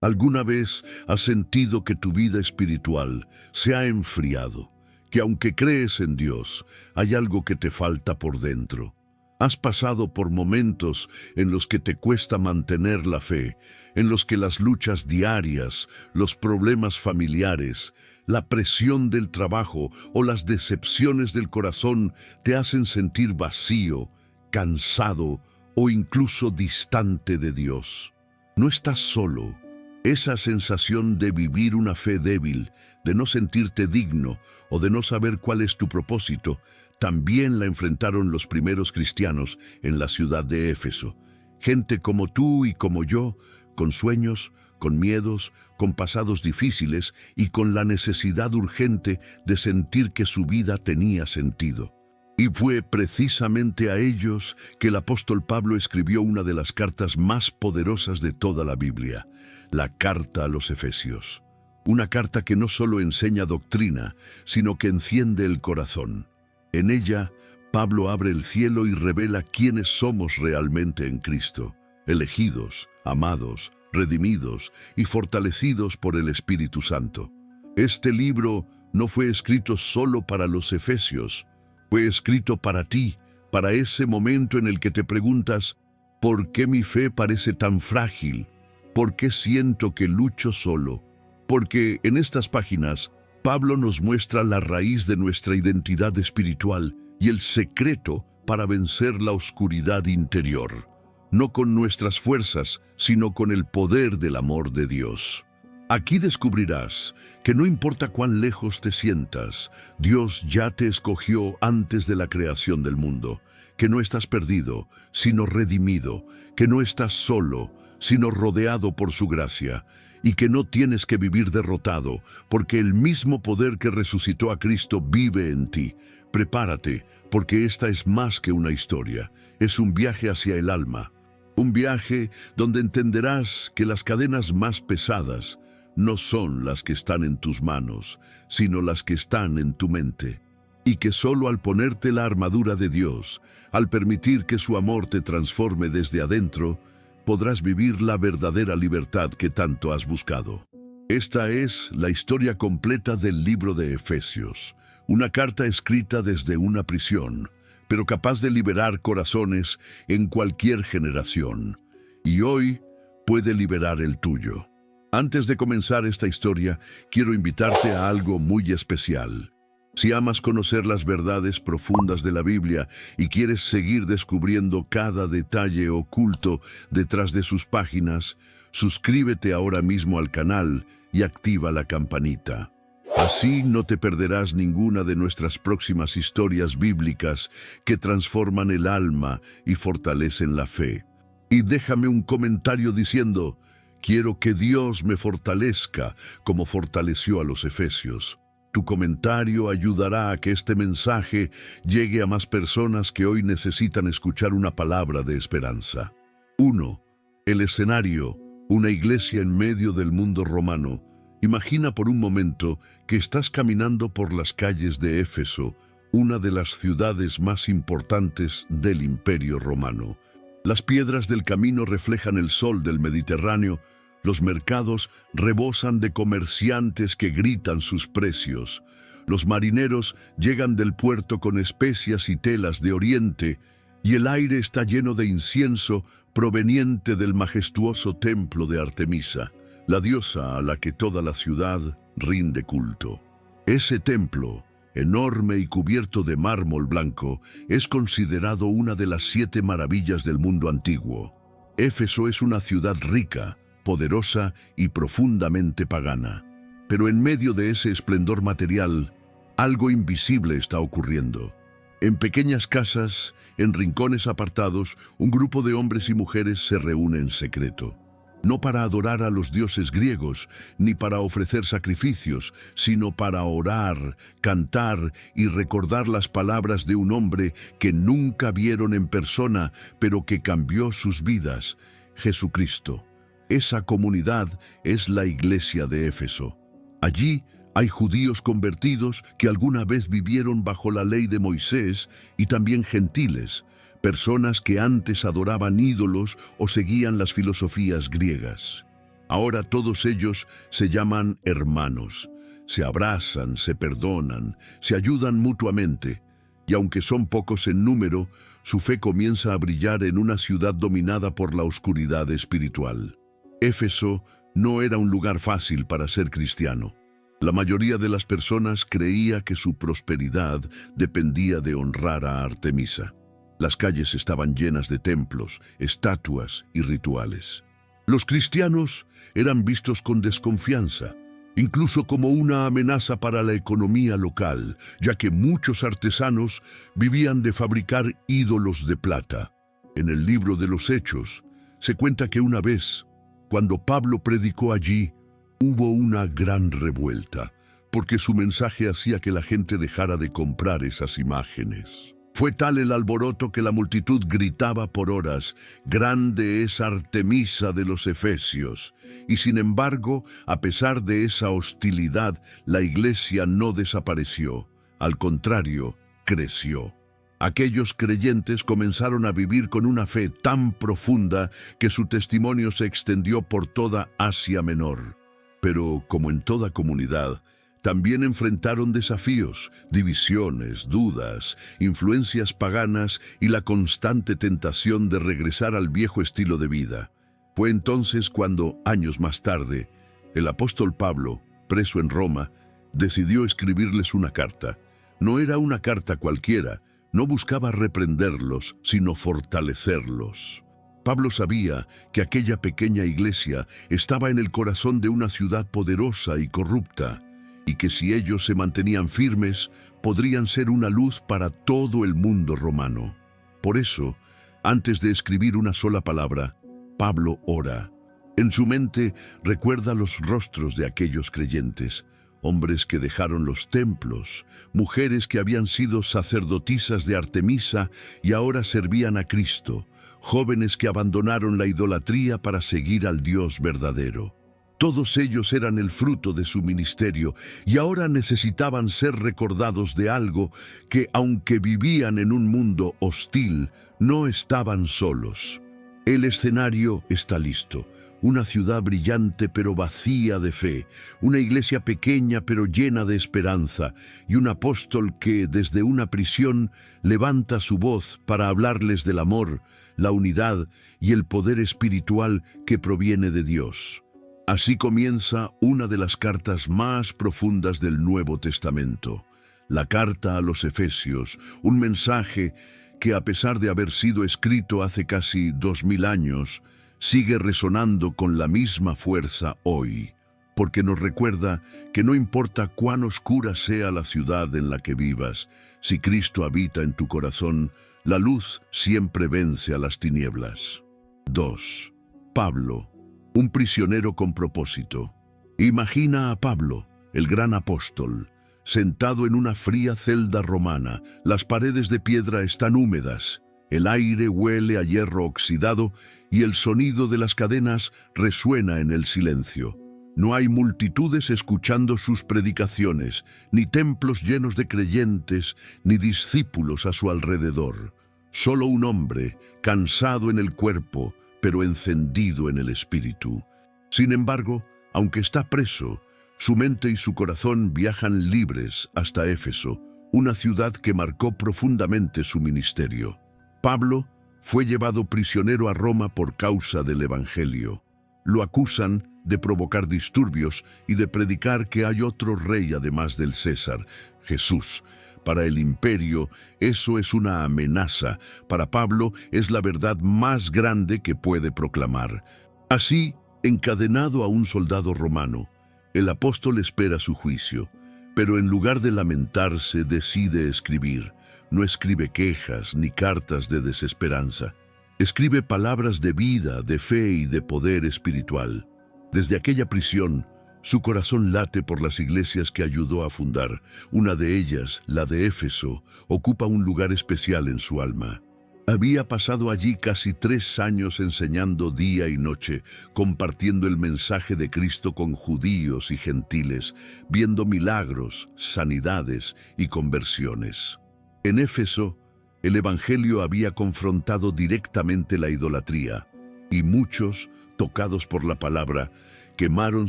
¿Alguna vez has sentido que tu vida espiritual se ha enfriado? Que aunque crees en Dios, hay algo que te falta por dentro. ¿Has pasado por momentos en los que te cuesta mantener la fe, en los que las luchas diarias, los problemas familiares, la presión del trabajo o las decepciones del corazón te hacen sentir vacío, cansado o incluso distante de Dios? No estás solo. Esa sensación de vivir una fe débil, de no sentirte digno o de no saber cuál es tu propósito, también la enfrentaron los primeros cristianos en la ciudad de Éfeso. Gente como tú y como yo, con sueños, con miedos, con pasados difíciles y con la necesidad urgente de sentir que su vida tenía sentido. Y fue precisamente a ellos que el apóstol Pablo escribió una de las cartas más poderosas de toda la Biblia, la carta a los Efesios. Una carta que no solo enseña doctrina, sino que enciende el corazón. En ella, Pablo abre el cielo y revela quiénes somos realmente en Cristo, elegidos, amados, redimidos y fortalecidos por el Espíritu Santo. Este libro no fue escrito solo para los efesios, fue escrito para ti, para ese momento en el que te preguntas, ¿por qué mi fe parece tan frágil? ¿Por qué siento que lucho solo? Porque en estas páginas, Pablo nos muestra la raíz de nuestra identidad espiritual y el secreto para vencer la oscuridad interior, no con nuestras fuerzas, sino con el poder del amor de Dios. Aquí descubrirás que no importa cuán lejos te sientas, Dios ya te escogió antes de la creación del mundo, que no estás perdido, sino redimido, que no estás solo, sino rodeado por su gracia, y que no tienes que vivir derrotado, porque el mismo poder que resucitó a Cristo vive en ti. Prepárate, porque esta es más que una historia, es un viaje hacia el alma, un viaje donde entenderás que las cadenas más pesadas no son las que están en tus manos, sino las que están en tu mente, y que solo al ponerte la armadura de Dios, al permitir que su amor te transforme desde adentro, podrás vivir la verdadera libertad que tanto has buscado. Esta es la historia completa del libro de Efesios, una carta escrita desde una prisión, pero capaz de liberar corazones en cualquier generación, y hoy puede liberar el tuyo. Antes de comenzar esta historia, quiero invitarte a algo muy especial. Si amas conocer las verdades profundas de la Biblia y quieres seguir descubriendo cada detalle oculto detrás de sus páginas, suscríbete ahora mismo al canal y activa la campanita. Así no te perderás ninguna de nuestras próximas historias bíblicas que transforman el alma y fortalecen la fe. Y déjame un comentario diciendo: quiero que Dios me fortalezca como fortaleció a los efesios. Tu comentario ayudará a que este mensaje llegue a más personas que hoy necesitan escuchar una palabra de esperanza. 1. El escenario, una iglesia en medio del mundo romano. Imagina por un momento que estás caminando por las calles de Éfeso, una de las ciudades más importantes del Imperio Romano. Las piedras del camino reflejan el sol del Mediterráneo. Los mercados rebosan de comerciantes que gritan sus precios. Los marineros llegan del puerto con especias y telas de Oriente, y el aire está lleno de incienso proveniente del majestuoso templo de Artemisa, la diosa a la que toda la ciudad rinde culto. Ese templo, enorme y cubierto de mármol blanco, es considerado una de las 7 maravillas del mundo antiguo. Éfeso es una ciudad rica, poderosa y profundamente pagana. Pero en medio de ese esplendor material, algo invisible está ocurriendo. En pequeñas casas, en rincones apartados, un grupo de hombres y mujeres se reúne en secreto. No para adorar a los dioses griegos, ni para ofrecer sacrificios, sino para orar, cantar y recordar las palabras de un hombre que nunca vieron en persona, pero que cambió sus vidas: Jesucristo. Esa comunidad es la iglesia de Éfeso. Allí hay judíos convertidos que alguna vez vivieron bajo la ley de Moisés y también gentiles, personas que antes adoraban ídolos o seguían las filosofías griegas. Ahora todos ellos se llaman hermanos, se abrazan, se perdonan, se ayudan mutuamente, y aunque son pocos en número, su fe comienza a brillar en una ciudad dominada por la oscuridad espiritual. Éfeso no era un lugar fácil para ser cristiano. La mayoría de las personas creía que su prosperidad dependía de honrar a Artemisa. Las calles estaban llenas de templos, estatuas y rituales. Los cristianos eran vistos con desconfianza, incluso como una amenaza para la economía local, ya que muchos artesanos vivían de fabricar ídolos de plata. En el libro de los Hechos se cuenta que una vez, cuando Pablo predicó allí, hubo una gran revuelta, porque su mensaje hacía que la gente dejara de comprar esas imágenes. Fue tal el alboroto que la multitud gritaba por horas: «Grande es Artemisa de los Efesios». Y sin embargo, a pesar de esa hostilidad, la iglesia no desapareció. Al contrario, creció. Aquellos creyentes comenzaron a vivir con una fe tan profunda que su testimonio se extendió por toda Asia Menor. Pero, como en toda comunidad, también enfrentaron desafíos, divisiones, dudas, influencias paganas y la constante tentación de regresar al viejo estilo de vida. Fue entonces cuando, años más tarde, el apóstol Pablo, preso en Roma, decidió escribirles una carta. No era una carta cualquiera, no buscaba reprenderlos, sino fortalecerlos. Pablo sabía que aquella pequeña iglesia estaba en el corazón de una ciudad poderosa y corrupta, y que si ellos se mantenían firmes, podrían ser una luz para todo el mundo romano. Por eso, antes de escribir una sola palabra, Pablo ora. En su mente recuerda los rostros de aquellos creyentes, hombres que dejaron los templos, mujeres que habían sido sacerdotisas de Artemisa y ahora servían a Cristo, jóvenes que abandonaron la idolatría para seguir al Dios verdadero. Todos ellos eran el fruto de su ministerio y ahora necesitaban ser recordados de algo que, aunque vivían en un mundo hostil, no estaban solos. El escenario está listo. Una ciudad brillante pero vacía de fe, una iglesia pequeña pero llena de esperanza, y un apóstol que, desde una prisión, levanta su voz para hablarles del amor, la unidad y el poder espiritual que proviene de Dios. Así comienza una de las cartas más profundas del Nuevo Testamento, la carta a los Efesios, un mensaje que, a pesar de haber sido escrito hace casi 2000 años, sigue resonando con la misma fuerza hoy, porque nos recuerda que no importa cuán oscura sea la ciudad en la que vivas, si Cristo habita en tu corazón, la luz siempre vence a las tinieblas. 2. Pablo, un prisionero con propósito. Imagina a Pablo, el gran apóstol, sentado en una fría celda romana. Las paredes de piedra están húmedas, el aire huele a hierro oxidado y el sonido de las cadenas resuena en el silencio. No hay multitudes escuchando sus predicaciones, ni templos llenos de creyentes, ni discípulos a su alrededor. Solo un hombre, cansado en el cuerpo, pero encendido en el espíritu. Sin embargo, aunque está preso, su mente y su corazón viajan libres hasta Éfeso, una ciudad que marcó profundamente su ministerio. Pablo fue llevado prisionero a Roma por causa del Evangelio. Lo acusan de provocar disturbios y de predicar que hay otro rey además del César, Jesús. Para el imperio, eso es una amenaza. Para Pablo, es la verdad más grande que puede proclamar. Así, encadenado a un soldado romano, el apóstol espera su juicio, pero en lugar de lamentarse, decide escribir. No escribe quejas ni cartas de desesperanza. Escribe palabras de vida, de fe y de poder espiritual. Desde aquella prisión, su corazón late por las iglesias que ayudó a fundar. Una de ellas, la de Éfeso, ocupa un lugar especial en su alma. Había pasado allí casi 3 años enseñando día y noche, compartiendo el mensaje de Cristo con judíos y gentiles, viendo milagros, sanidades y conversiones. En Éfeso, el Evangelio había confrontado directamente la idolatría, y muchos, tocados por la palabra, quemaron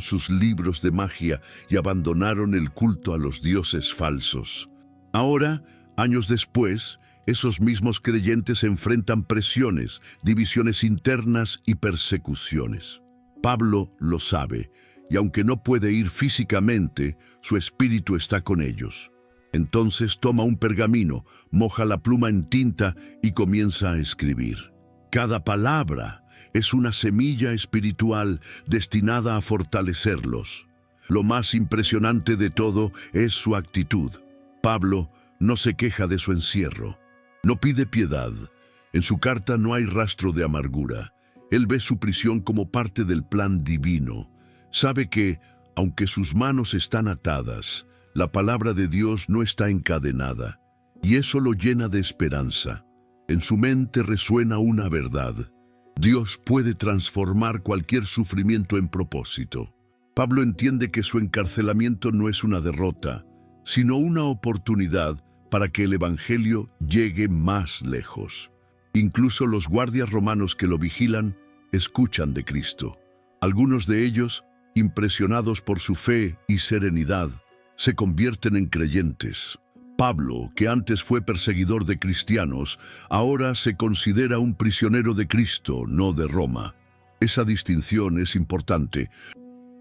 sus libros de magia y abandonaron el culto a los dioses falsos. Ahora, años después, esos mismos creyentes enfrentan presiones, divisiones internas y persecuciones. Pablo lo sabe, y aunque no puede ir físicamente, su espíritu está con ellos. Entonces toma un pergamino, moja la pluma en tinta y comienza a escribir. Cada palabra es una semilla espiritual destinada a fortalecerlos. Lo más impresionante de todo es su actitud. Pablo no se queja de su encierro. No pide piedad. En su carta no hay rastro de amargura. Él ve su prisión como parte del plan divino. Sabe que, aunque sus manos están atadas, la palabra de Dios no está encadenada, y eso lo llena de esperanza. En su mente resuena una verdad. Dios puede transformar cualquier sufrimiento en propósito. Pablo entiende que su encarcelamiento no es una derrota, sino una oportunidad para que el Evangelio llegue más lejos. Incluso los guardias romanos que lo vigilan escuchan de Cristo. Algunos de ellos, impresionados por su fe y serenidad, se convierten en creyentes. Pablo, que antes fue perseguidor de cristianos, ahora se considera un prisionero de Cristo, no de Roma. Esa distinción es importante.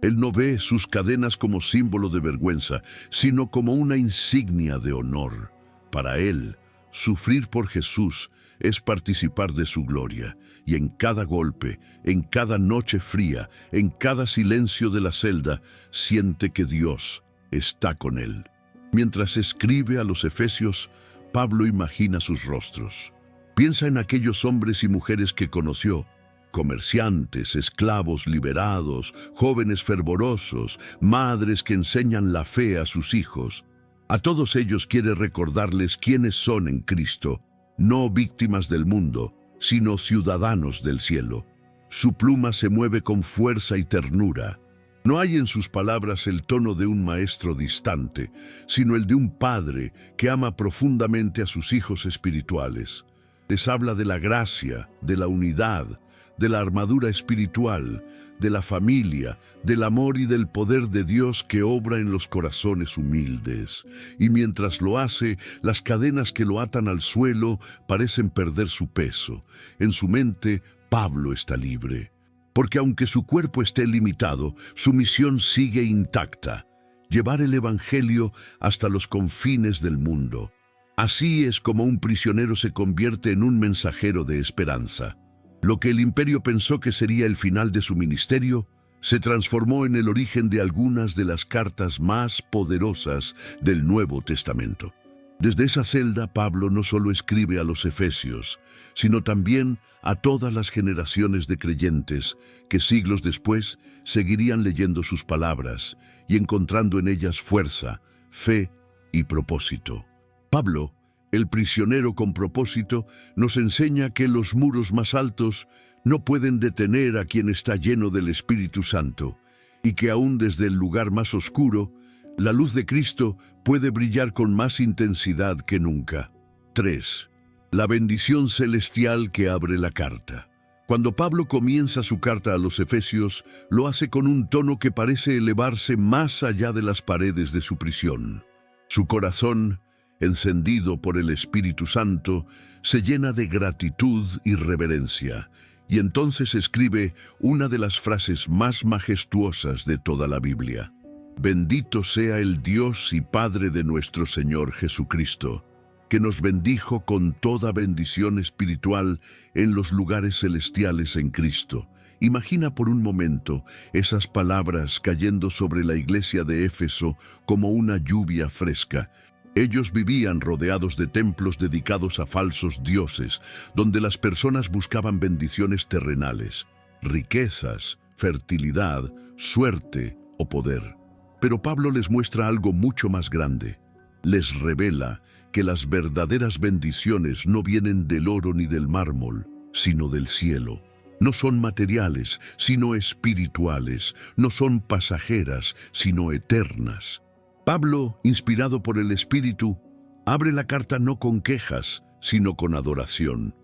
Él no ve sus cadenas como símbolo de vergüenza, sino como una insignia de honor. Para él, sufrir por Jesús es participar de su gloria, y en cada golpe, en cada noche fría, en cada silencio de la celda, siente que Dios está con él. Mientras escribe a los efesios, Pablo imagina sus rostros. Piensa en aquellos hombres y mujeres que conoció, comerciantes, esclavos liberados, jóvenes fervorosos, madres que enseñan la fe a sus hijos. A todos ellos quiere recordarles quiénes son en Cristo, no víctimas del mundo, sino ciudadanos del cielo. Su pluma se mueve con fuerza y ternura. No hay en sus palabras el tono de un maestro distante, sino el de un padre que ama profundamente a sus hijos espirituales. Les habla de la gracia, de la unidad, de la armadura espiritual, de la familia, del amor y del poder de Dios que obra en los corazones humildes. Y mientras lo hace, las cadenas que lo atan al suelo parecen perder su peso. En su mente, Pablo está libre. Porque aunque su cuerpo esté limitado, su misión sigue intacta: llevar el Evangelio hasta los confines del mundo. Así es como un prisionero se convierte en un mensajero de esperanza. Lo que el imperio pensó que sería el final de su ministerio, se transformó en el origen de algunas de las cartas más poderosas del Nuevo Testamento. Desde esa celda, Pablo no solo escribe a los efesios, sino también a todas las generaciones de creyentes que siglos después seguirían leyendo sus palabras y encontrando en ellas fuerza, fe y propósito. Pablo, el prisionero con propósito, nos enseña que los muros más altos no pueden detener a quien está lleno del Espíritu Santo, y que aún desde el lugar más oscuro, la luz de Cristo puede brillar con más intensidad que nunca. 3. La bendición celestial que abre la carta. Cuando Pablo comienza su carta a los Efesios, lo hace con un tono que parece elevarse más allá de las paredes de su prisión. Su corazón, encendido por el Espíritu Santo, se llena de gratitud y reverencia, y entonces escribe una de las frases más majestuosas de toda la Biblia. Bendito sea el Dios y Padre de nuestro Señor Jesucristo, que nos bendijo con toda bendición espiritual en los lugares celestiales en Cristo. Imagina por un momento esas palabras cayendo sobre la iglesia de Éfeso como una lluvia fresca. Ellos vivían rodeados de templos dedicados a falsos dioses, donde las personas buscaban bendiciones terrenales, riquezas, fertilidad, suerte o poder. Pero Pablo les muestra algo mucho más grande. Les revela que las verdaderas bendiciones no vienen del oro ni del mármol, sino del cielo. No son materiales, sino espirituales. No son pasajeras, sino eternas. Pablo, inspirado por el Espíritu, abre la carta no con quejas, sino con adoración.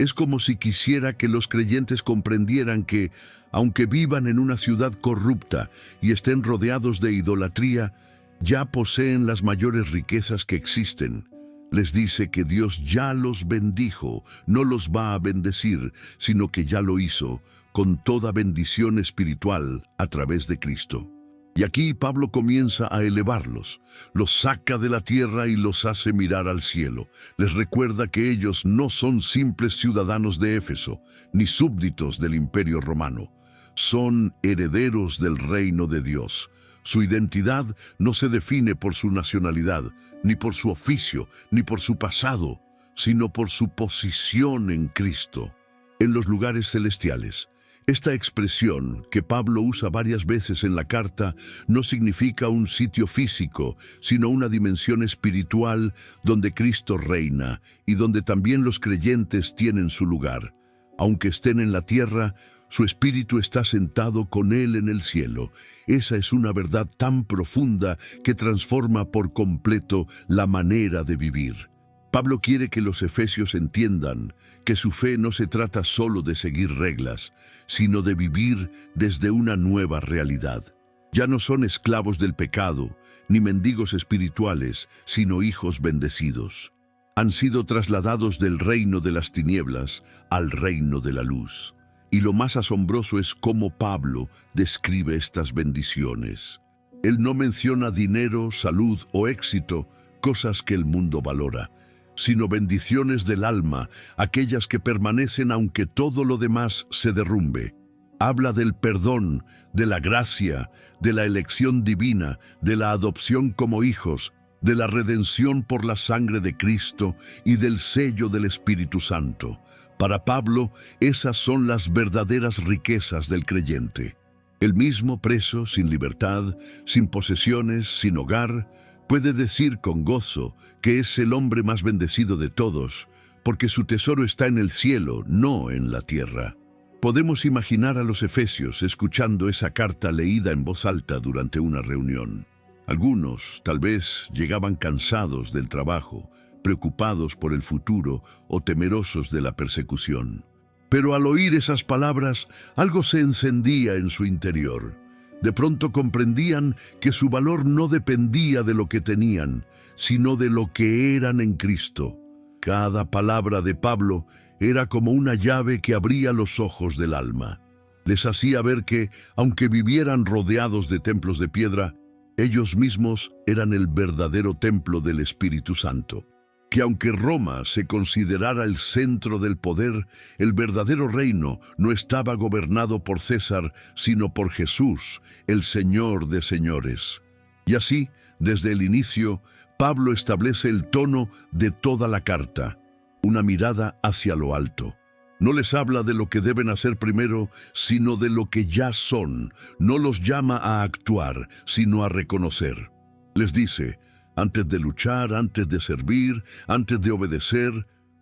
Es como si quisiera que los creyentes comprendieran que, aunque vivan en una ciudad corrupta y estén rodeados de idolatría, ya poseen las mayores riquezas que existen. Les dice que Dios ya los bendijo, no los va a bendecir, sino que ya lo hizo, con toda bendición espiritual a través de Cristo. Y aquí Pablo comienza a elevarlos, los saca de la tierra y los hace mirar al cielo. Les recuerda que ellos no son simples ciudadanos de Éfeso, ni súbditos del Imperio Romano. Son herederos del reino de Dios. Su identidad no se define por su nacionalidad, ni por su oficio, ni por su pasado, sino por su posición en Cristo, en los lugares celestiales. Esta expresión, que Pablo usa varias veces en la carta, no significa un sitio físico, sino una dimensión espiritual donde Cristo reina y donde también los creyentes tienen su lugar. Aunque estén en la tierra, su espíritu está sentado con Él en el cielo. Esa es una verdad tan profunda que transforma por completo la manera de vivir. Pablo quiere que los efesios entiendan que su fe no se trata solo de seguir reglas, sino de vivir desde una nueva realidad. Ya no son esclavos del pecado, ni mendigos espirituales, sino hijos bendecidos. Han sido trasladados del reino de las tinieblas al reino de la luz. Y lo más asombroso es cómo Pablo describe estas bendiciones. Él no menciona dinero, salud o éxito, cosas que el mundo valora, sino bendiciones del alma, aquellas que permanecen aunque todo lo demás se derrumbe. Habla del perdón, de la gracia, de la elección divina, de la adopción como hijos, de la redención por la sangre de Cristo y del sello del Espíritu Santo. Para Pablo, esas son las verdaderas riquezas del creyente. El mismo preso, sin libertad, sin posesiones, sin hogar, puede decir con gozo que es el hombre más bendecido de todos, porque su tesoro está en el cielo, no en la tierra. Podemos imaginar a los efesios escuchando esa carta leída en voz alta durante una reunión. Algunos, tal vez, llegaban cansados del trabajo, preocupados por el futuro o temerosos de la persecución. Pero al oír esas palabras, algo se encendía en su interior. De pronto comprendían que su valor no dependía de lo que tenían, sino de lo que eran en Cristo. Cada palabra de Pablo era como una llave que abría los ojos del alma. Les hacía ver que, aunque vivieran rodeados de templos de piedra, ellos mismos eran el verdadero templo del Espíritu Santo. Que aunque Roma se considerara el centro del poder, el verdadero reino no estaba gobernado por César, sino por Jesús, el Señor de señores. Y así, desde el inicio, Pablo establece el tono de toda la carta, una mirada hacia lo alto. No les habla de lo que deben hacer primero, sino de lo que ya son. No los llama a actuar, sino a reconocer. Les dice: antes de luchar, antes de servir, antes de obedecer,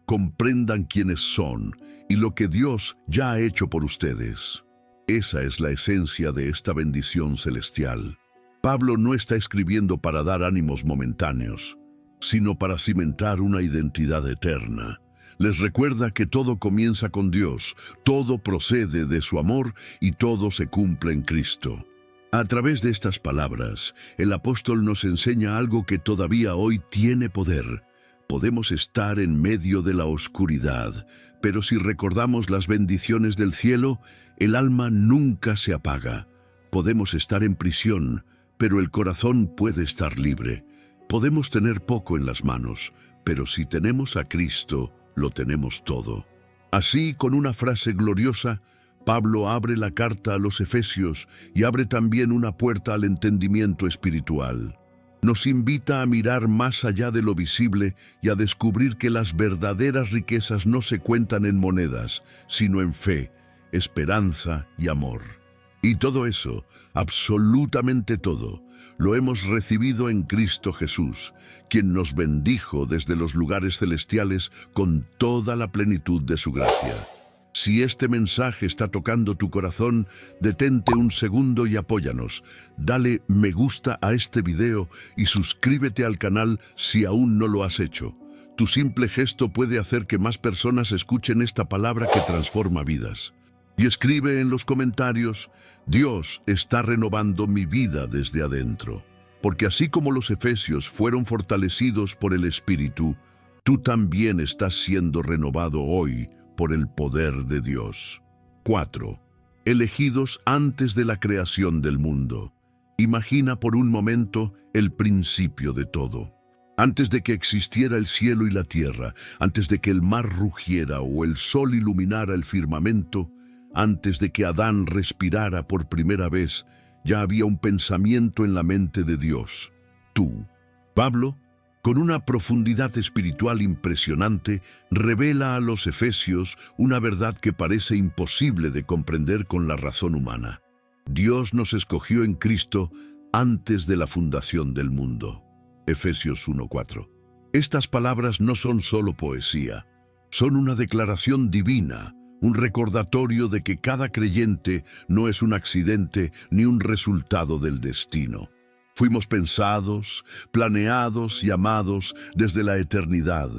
comprendan quiénes son y lo que Dios ya ha hecho por ustedes. Esa es la esencia de esta bendición celestial. Pablo no está escribiendo para dar ánimos momentáneos, sino para cimentar una identidad eterna. Les recuerda que todo comienza con Dios, todo procede de su amor y todo se cumple en Cristo. A través de estas palabras, el apóstol nos enseña algo que todavía hoy tiene poder. Podemos estar en medio de la oscuridad, pero si recordamos las bendiciones del cielo, el alma nunca se apaga. Podemos estar en prisión, pero el corazón puede estar libre. Podemos tener poco en las manos, pero si tenemos a Cristo, lo tenemos todo. Así, con una frase gloriosa, Pablo abre la carta a los Efesios y abre también una puerta al entendimiento espiritual. Nos invita a mirar más allá de lo visible y a descubrir que las verdaderas riquezas no se cuentan en monedas, sino en fe, esperanza y amor. Y todo eso, absolutamente todo, lo hemos recibido en Cristo Jesús, quien nos bendijo desde los lugares celestiales con toda la plenitud de su gracia. Si este mensaje está tocando tu corazón, detente un segundo y apóyanos. Dale me gusta a este video y suscríbete al canal si aún no lo has hecho. Tu simple gesto puede hacer que más personas escuchen esta palabra que transforma vidas. Y escribe en los comentarios: Dios está renovando mi vida desde adentro. Porque así como los efesios fueron fortalecidos por el Espíritu, tú también estás siendo renovado hoy por el poder de Dios. 4. Elegidos antes de la creación del mundo. Imagina por un momento el principio de todo. Antes de que existiera el cielo y la tierra, antes de que el mar rugiera o el sol iluminara el firmamento, antes de que Adán respirara por primera vez, ya había un pensamiento en la mente de Dios. Tú, Pablo, con una profundidad espiritual impresionante, revela a los efesios una verdad que parece imposible de comprender con la razón humana. Dios nos escogió en Cristo antes de la fundación del mundo. Efesios 1:4. Estas palabras no son solo poesía, son una declaración divina, un recordatorio de que cada creyente no es un accidente ni un resultado del destino. Fuimos pensados, planeados y amados desde la eternidad.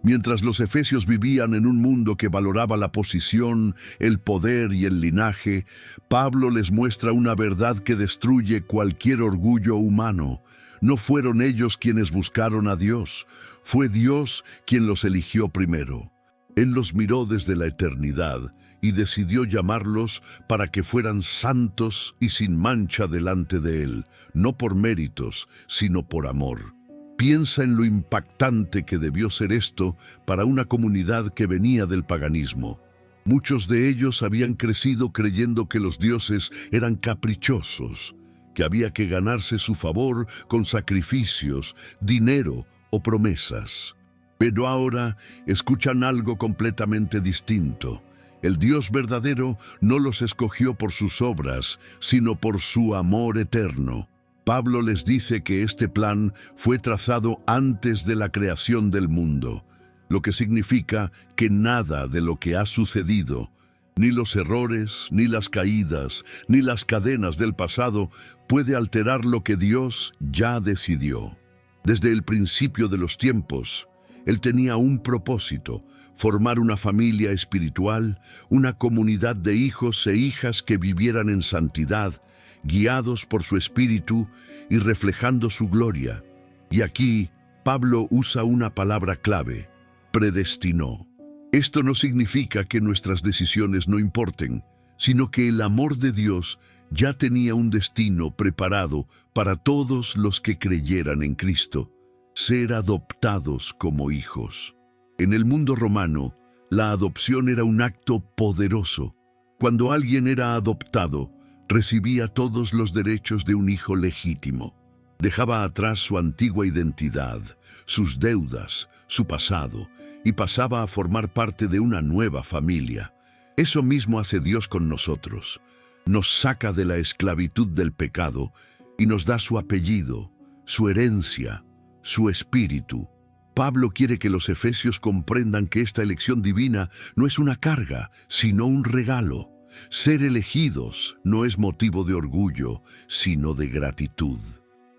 Mientras los efesios vivían en un mundo que valoraba la posición, el poder y el linaje, Pablo les muestra una verdad que destruye cualquier orgullo humano. No fueron ellos quienes buscaron a Dios, fue Dios quien los eligió primero. Él los miró desde la eternidad y decidió llamarlos para que fueran santos y sin mancha delante de Él, no por méritos, sino por amor. Piensa en lo impactante que debió ser esto para una comunidad que venía del paganismo. Muchos de ellos habían crecido creyendo que los dioses eran caprichosos, que había que ganarse su favor con sacrificios, dinero o promesas. Pero ahora escuchan algo completamente distinto. El Dios verdadero no los escogió por sus obras, sino por su amor eterno. Pablo les dice que este plan fue trazado antes de la creación del mundo, lo que significa que nada de lo que ha sucedido, ni los errores, ni las caídas, ni las cadenas del pasado, puede alterar lo que Dios ya decidió. Desde el principio de los tiempos, Él tenía un propósito: formar una familia espiritual, una comunidad de hijos e hijas que vivieran en santidad, guiados por su Espíritu y reflejando su gloria. Y aquí, Pablo usa una palabra clave: predestinó. Esto no significa que nuestras decisiones no importen, sino que el amor de Dios ya tenía un destino preparado para todos los que creyeran en Cristo: ser adoptados como hijos. En el mundo romano, la adopción era un acto poderoso. Cuando alguien era adoptado, recibía todos los derechos de un hijo legítimo. Dejaba atrás su antigua identidad, sus deudas, su pasado, y pasaba a formar parte de una nueva familia. Eso mismo hace Dios con nosotros. Nos saca de la esclavitud del pecado y nos da su apellido, su herencia, su espíritu. Pablo quiere que los efesios comprendan que esta elección divina no es una carga, sino un regalo. Ser elegidos no es motivo de orgullo, sino de gratitud.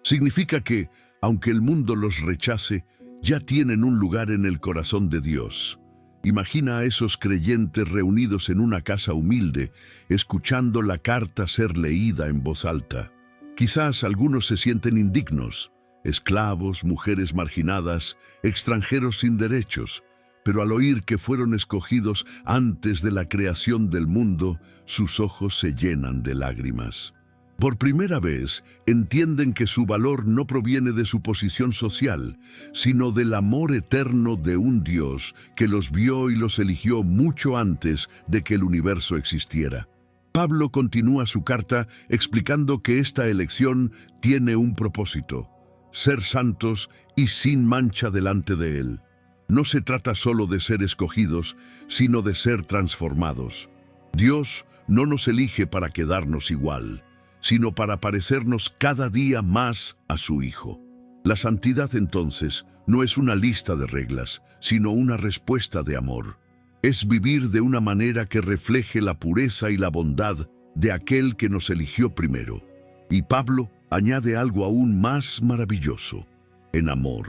Significa que, aunque el mundo los rechace, ya tienen un lugar en el corazón de Dios. Imagina a esos creyentes reunidos en una casa humilde, escuchando la carta ser leída en voz alta. Quizás algunos se sienten indignos: esclavos, mujeres marginadas, extranjeros sin derechos, pero al oír que fueron escogidos antes de la creación del mundo, sus ojos se llenan de lágrimas. Por primera vez, entienden que su valor no proviene de su posición social, sino del amor eterno de un Dios que los vio y los eligió mucho antes de que el universo existiera. Pablo continúa su carta explicando que esta elección tiene un propósito: ser santos y sin mancha delante de Él. No se trata solo de ser escogidos, sino de ser transformados. Dios no nos elige para quedarnos igual, sino para parecernos cada día más a su Hijo. La santidad, entonces, no es una lista de reglas, sino una respuesta de amor. Es vivir de una manera que refleje la pureza y la bondad de aquel que nos eligió primero. Y Pablo añade algo aún más maravilloso: en amor.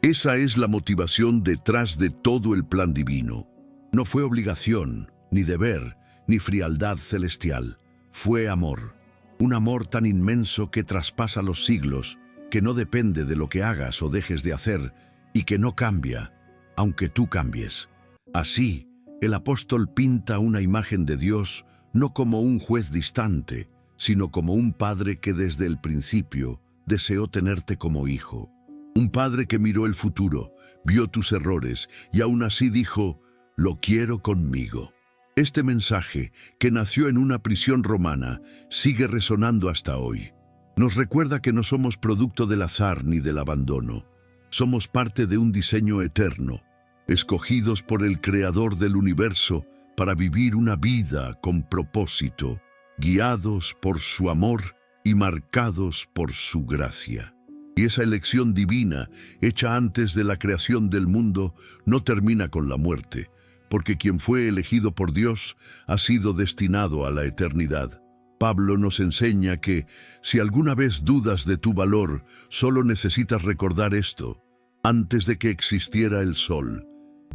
Esa es la motivación detrás de todo el plan divino. No fue obligación, ni deber, ni frialdad celestial. Fue amor. Un amor tan inmenso que traspasa los siglos, que no depende de lo que hagas o dejes de hacer y que no cambia, aunque tú cambies. Así, el apóstol pinta una imagen de Dios no como un juez distante, sino como un padre que desde el principio deseó tenerte como hijo. Un padre que miró el futuro, vio tus errores y aún así dijo, «Lo quiero conmigo». Este mensaje, que nació en una prisión romana, sigue resonando hasta hoy. Nos recuerda que no somos producto del azar ni del abandono. Somos parte de un diseño eterno, escogidos por el Creador del universo para vivir una vida con propósito, guiados por su amor y marcados por su gracia. Y esa elección divina, hecha antes de la creación del mundo, no termina con la muerte, porque quien fue elegido por Dios ha sido destinado a la eternidad. Pablo nos enseña que, si alguna vez dudas de tu valor, solo necesitas recordar esto. Antes de que existiera el sol,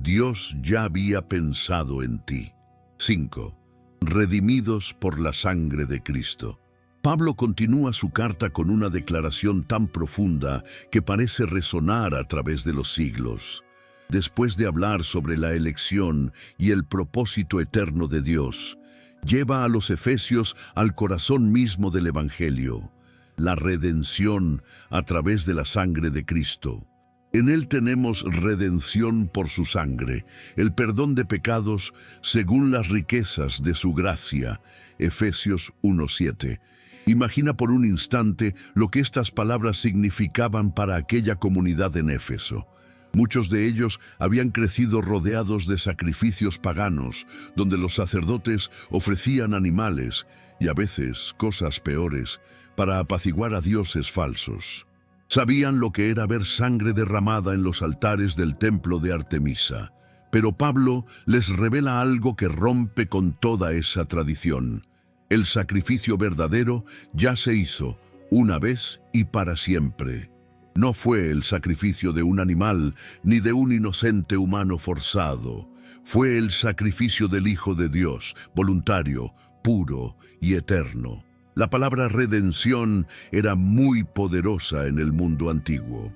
Dios ya había pensado en ti. 5. Redimidos por la sangre de Cristo. Pablo continúa su carta con una declaración tan profunda que parece resonar a través de los siglos. Después de hablar sobre la elección y el propósito eterno de Dios, lleva a los efesios al corazón mismo del Evangelio, la redención a través de la sangre de Cristo. En Él tenemos redención por su sangre, el perdón de pecados según las riquezas de su gracia. Efesios 1:7. Imagina por un instante lo que estas palabras significaban para aquella comunidad en Éfeso. Muchos de ellos habían crecido rodeados de sacrificios paganos, donde los sacerdotes ofrecían animales y a veces cosas peores para apaciguar a dioses falsos. Sabían lo que era ver sangre derramada en los altares del templo de Artemisa, pero Pablo les revela algo que rompe con toda esa tradición. El sacrificio verdadero ya se hizo, una vez y para siempre. No fue el sacrificio de un animal, ni de un inocente humano forzado. Fue el sacrificio del Hijo de Dios, voluntario, puro y eterno. La palabra redención era muy poderosa en el mundo antiguo.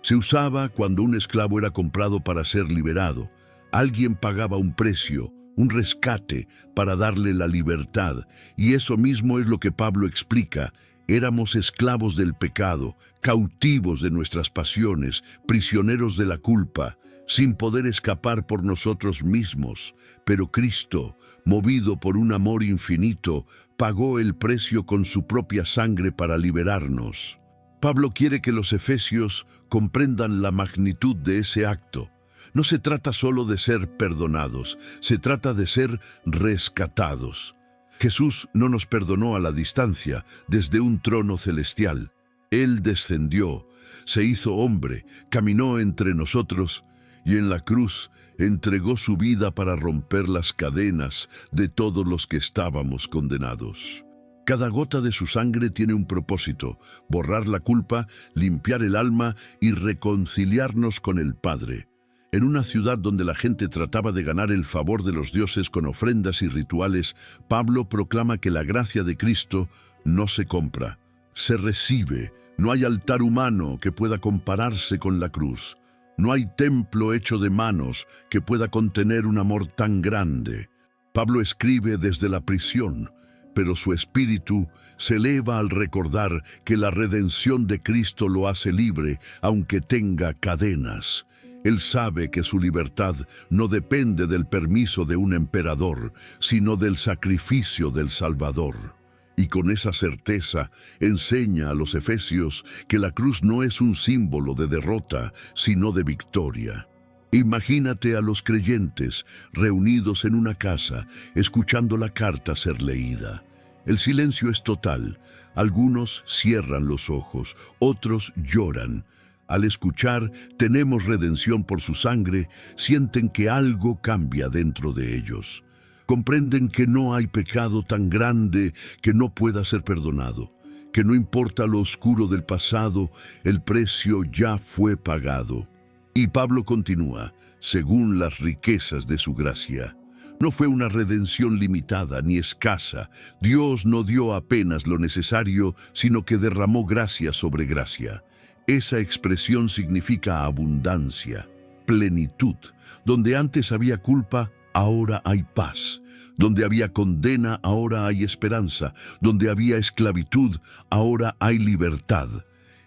Se usaba cuando un esclavo era comprado para ser liberado. Alguien pagaba un precio, un rescate, para darle la libertad. Y eso mismo es lo que Pablo explica. Éramos esclavos del pecado, cautivos de nuestras pasiones, prisioneros de la culpa, sin poder escapar por nosotros mismos. Pero Cristo, movido por un amor infinito, pagó el precio con su propia sangre para liberarnos. Pablo quiere que los efesios comprendan la magnitud de ese acto. No se trata solo de ser perdonados, se trata de ser rescatados. Jesús no nos perdonó a la distancia, desde un trono celestial. Él descendió, se hizo hombre, caminó entre nosotros y en la cruz entregó su vida para romper las cadenas de todos los que estábamos condenados. Cada gota de su sangre tiene un propósito: borrar la culpa, limpiar el alma y reconciliarnos con el Padre. En una ciudad donde la gente trataba de ganar el favor de los dioses con ofrendas y rituales, Pablo proclama que la gracia de Cristo no se compra, se recibe. No hay altar humano que pueda compararse con la cruz. No hay templo hecho de manos que pueda contener un amor tan grande. Pablo escribe desde la prisión, pero su espíritu se eleva al recordar que la redención de Cristo lo hace libre, aunque tenga cadenas. Él sabe que su libertad no depende del permiso de un emperador, sino del sacrificio del Salvador. Y con esa certeza enseña a los efesios que la cruz no es un símbolo de derrota, sino de victoria. Imagínate a los creyentes reunidos en una casa, escuchando la carta ser leída. El silencio es total. Algunos cierran los ojos, otros lloran. Al escuchar «tenemos redención por su sangre», sienten que algo cambia dentro de ellos. Comprenden que no hay pecado tan grande que no pueda ser perdonado, que no importa lo oscuro del pasado, el precio ya fue pagado. Y Pablo continúa, según las riquezas de su gracia. No fue una redención limitada ni escasa. Dios no dio apenas lo necesario, sino que derramó gracia sobre gracia. Esa expresión significa abundancia, plenitud. Donde antes había culpa, ahora hay paz. Donde había condena, ahora hay esperanza. Donde había esclavitud, ahora hay libertad.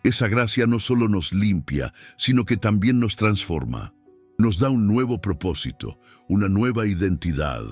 Esa gracia no solo nos limpia, sino que también nos transforma. Nos da un nuevo propósito, una nueva identidad.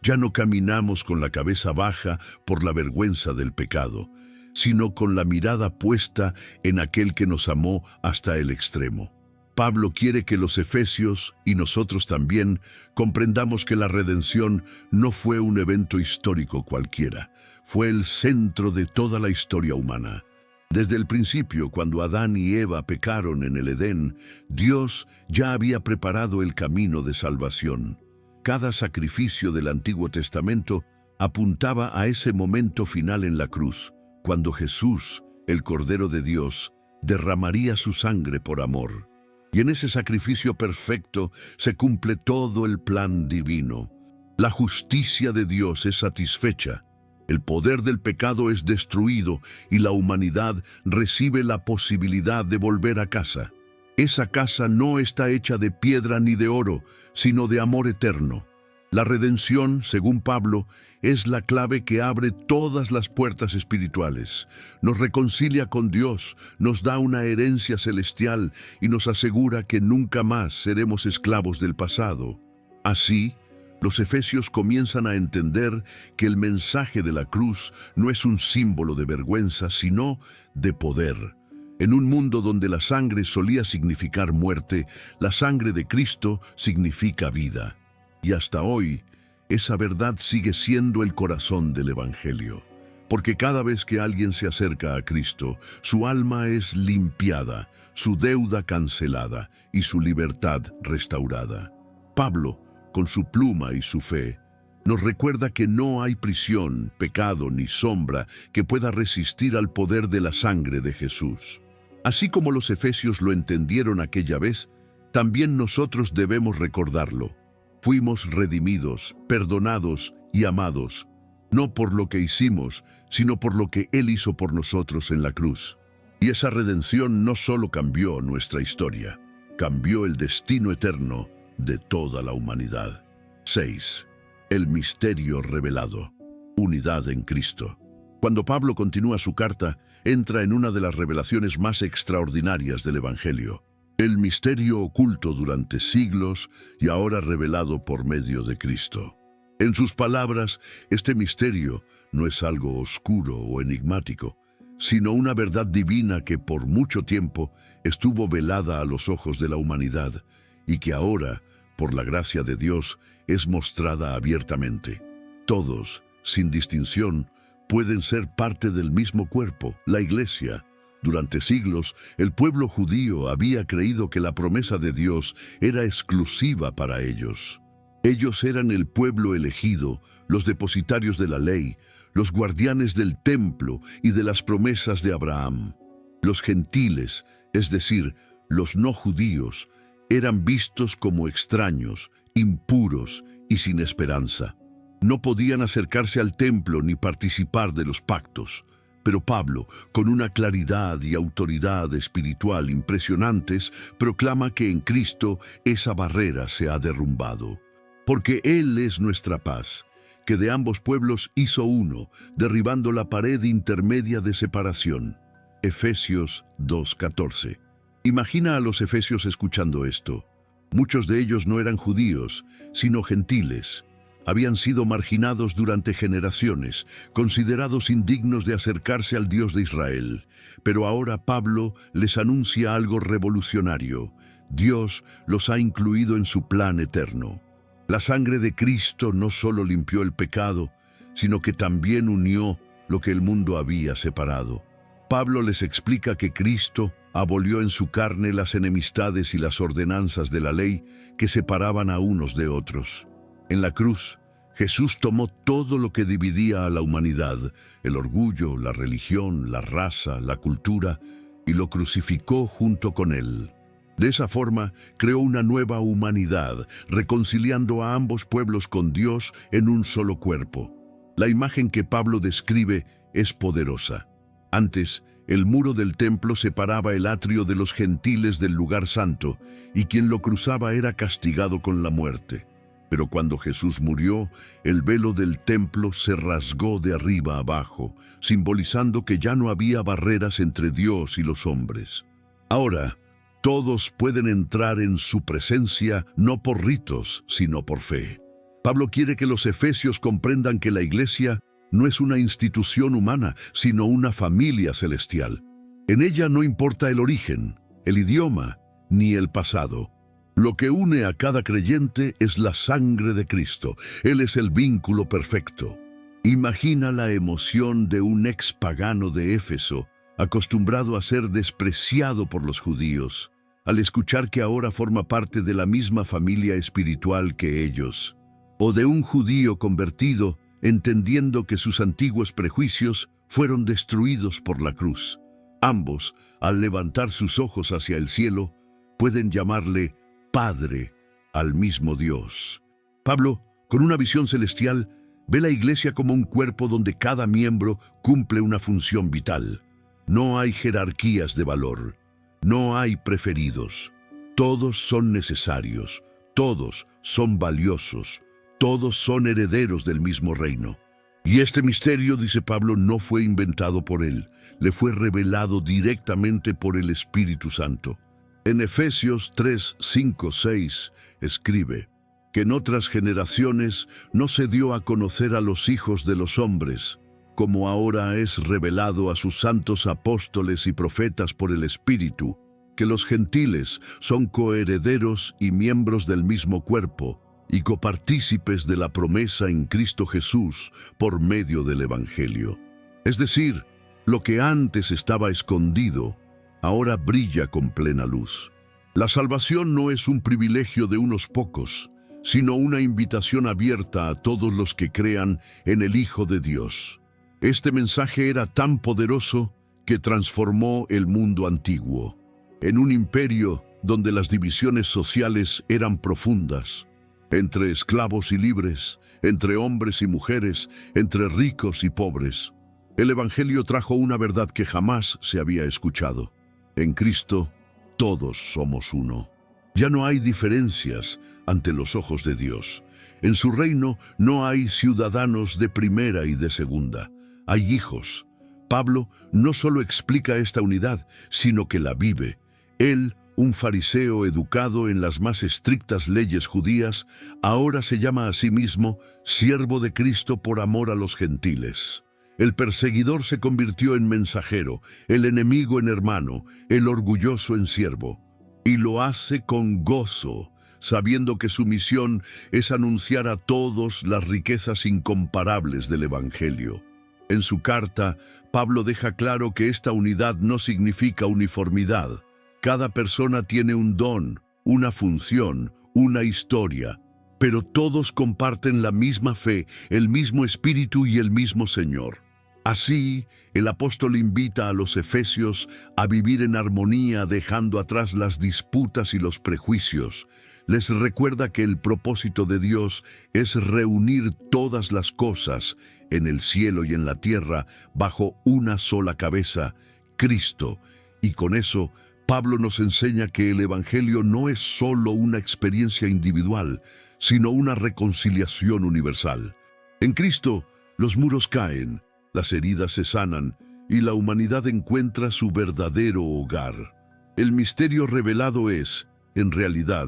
Ya no caminamos con la cabeza baja por la vergüenza del pecado, sino con la mirada puesta en aquel que nos amó hasta el extremo. Pablo quiere que los efesios, y nosotros también, comprendamos que la redención no fue un evento histórico cualquiera, fue el centro de toda la historia humana. Desde el principio, cuando Adán y Eva pecaron en el Edén, Dios ya había preparado el camino de salvación. Cada sacrificio del Antiguo Testamento apuntaba a ese momento final en la cruz, cuando Jesús, el Cordero de Dios, derramaría su sangre por amor. Y en ese sacrificio perfecto se cumple todo el plan divino. La justicia de Dios es satisfecha. El poder del pecado es destruido y la humanidad recibe la posibilidad de volver a casa. Esa casa no está hecha de piedra ni de oro, sino de amor eterno. La redención, según Pablo, es la clave que abre todas las puertas espirituales. Nos reconcilia con Dios, nos da una herencia celestial y nos asegura que nunca más seremos esclavos del pasado. Así, los efesios comienzan a entender que el mensaje de la cruz no es un símbolo de vergüenza, sino de poder. En un mundo donde la sangre solía significar muerte, la sangre de Cristo significa vida. Y hasta hoy, esa verdad sigue siendo el corazón del Evangelio. Porque cada vez que alguien se acerca a Cristo, su alma es limpiada, su deuda cancelada y su libertad restaurada. Pablo, con su pluma y su fe, nos recuerda que no hay prisión, pecado ni sombra que pueda resistir al poder de la sangre de Jesús. Así como los efesios lo entendieron aquella vez, también nosotros debemos recordarlo. Fuimos redimidos, perdonados y amados, no por lo que hicimos, sino por lo que Él hizo por nosotros en la cruz. Y esa redención no solo cambió nuestra historia, cambió el destino eterno de toda la humanidad. 6. El misterio revelado. Unidad en Cristo. Cuando Pablo continúa su carta, entra en una de las revelaciones más extraordinarias del Evangelio. El misterio oculto durante siglos y ahora revelado por medio de Cristo. En sus palabras, este misterio no es algo oscuro o enigmático, sino una verdad divina que por mucho tiempo estuvo velada a los ojos de la humanidad y que ahora, por la gracia de Dios, es mostrada abiertamente. Todos, sin distinción, pueden ser parte del mismo cuerpo, la Iglesia. Durante siglos, el pueblo judío había creído que la promesa de Dios era exclusiva para ellos. Ellos eran el pueblo elegido, los depositarios de la ley, los guardianes del templo y de las promesas de Abraham. Los gentiles, es decir, los no judíos, eran vistos como extraños, impuros y sin esperanza. No podían acercarse al templo ni participar de los pactos. Pero Pablo, con una claridad y autoridad espiritual impresionantes, proclama que en Cristo esa barrera se ha derrumbado. Porque Él es nuestra paz, que de ambos pueblos hizo uno, derribando la pared intermedia de separación. Efesios 2:14. Imagina a los efesios escuchando esto. Muchos de ellos no eran judíos, sino gentiles. Habían sido marginados durante generaciones, considerados indignos de acercarse al Dios de Israel. Pero ahora Pablo les anuncia algo revolucionario. Dios los ha incluido en su plan eterno. La sangre de Cristo no solo limpió el pecado, sino que también unió lo que el mundo había separado. Pablo les explica que Cristo abolió en su carne las enemistades y las ordenanzas de la ley que separaban a unos de otros. En la cruz, Jesús tomó todo lo que dividía a la humanidad, el orgullo, la religión, la raza, la cultura, y lo crucificó junto con él. De esa forma, creó una nueva humanidad, reconciliando a ambos pueblos con Dios en un solo cuerpo. La imagen que Pablo describe es poderosa. Antes, el muro del templo separaba el atrio de los gentiles del lugar santo, y quien lo cruzaba era castigado con la muerte. Pero cuando Jesús murió, el velo del templo se rasgó de arriba abajo, simbolizando que ya no había barreras entre Dios y los hombres. Ahora, todos pueden entrar en su presencia no por ritos, sino por fe. Pablo quiere que los efesios comprendan que la iglesia no es una institución humana, sino una familia celestial. En ella no importa el origen, el idioma, ni el pasado. Lo que une a cada creyente es la sangre de Cristo. Él es el vínculo perfecto. Imagina la emoción de un ex pagano de Éfeso, acostumbrado a ser despreciado por los judíos, al escuchar que ahora forma parte de la misma familia espiritual que ellos. O de un judío convertido, entendiendo que sus antiguos prejuicios fueron destruidos por la cruz. Ambos, al levantar sus ojos hacia el cielo, pueden llamarle Padre al mismo Dios. Pablo, con una visión celestial, ve la iglesia como un cuerpo donde cada miembro cumple una función vital. No hay jerarquías de valor, no hay preferidos. Todos son necesarios, todos son valiosos, todos son herederos del mismo reino. Y este misterio, dice Pablo, no fue inventado por él, le fue revelado directamente por el Espíritu Santo. En Efesios 3, 5, 6 escribe que en otras generaciones no se dio a conocer a los hijos de los hombres, como ahora es revelado a sus santos apóstoles y profetas por el Espíritu, que los gentiles son coherederos y miembros del mismo cuerpo, y copartícipes de la promesa en Cristo Jesús por medio del Evangelio. Es decir, lo que antes estaba escondido, ahora brilla con plena luz. La salvación no es un privilegio de unos pocos, sino una invitación abierta a todos los que crean en el Hijo de Dios. Este mensaje era tan poderoso que transformó el mundo antiguo. En un imperio donde las divisiones sociales eran profundas, entre esclavos y libres, entre hombres y mujeres, entre ricos y pobres, el Evangelio trajo una verdad que jamás se había escuchado. En Cristo, todos somos uno. Ya no hay diferencias ante los ojos de Dios. En su reino no hay ciudadanos de primera y de segunda. Hay hijos. Pablo no solo explica esta unidad, sino que la vive. Él, un fariseo educado en las más estrictas leyes judías, ahora se llama a sí mismo siervo de Cristo por amor a los gentiles. El perseguidor se convirtió en mensajero, el enemigo en hermano, el orgulloso en siervo. Y lo hace con gozo, sabiendo que su misión es anunciar a todos las riquezas incomparables del Evangelio. En su carta, Pablo deja claro que esta unidad no significa uniformidad. Cada persona tiene un don, una función, una historia, pero todos comparten la misma fe, el mismo espíritu y el mismo Señor. Así, el apóstol invita a los efesios a vivir en armonía, dejando atrás las disputas y los prejuicios. Les recuerda que el propósito de Dios es reunir todas las cosas, en el cielo y en la tierra, bajo una sola cabeza, Cristo. Y con eso, Pablo nos enseña que el Evangelio no es solo una experiencia individual, sino una reconciliación universal. En Cristo, los muros caen, las heridas se sanan y la humanidad encuentra su verdadero hogar. El misterio revelado es, en realidad,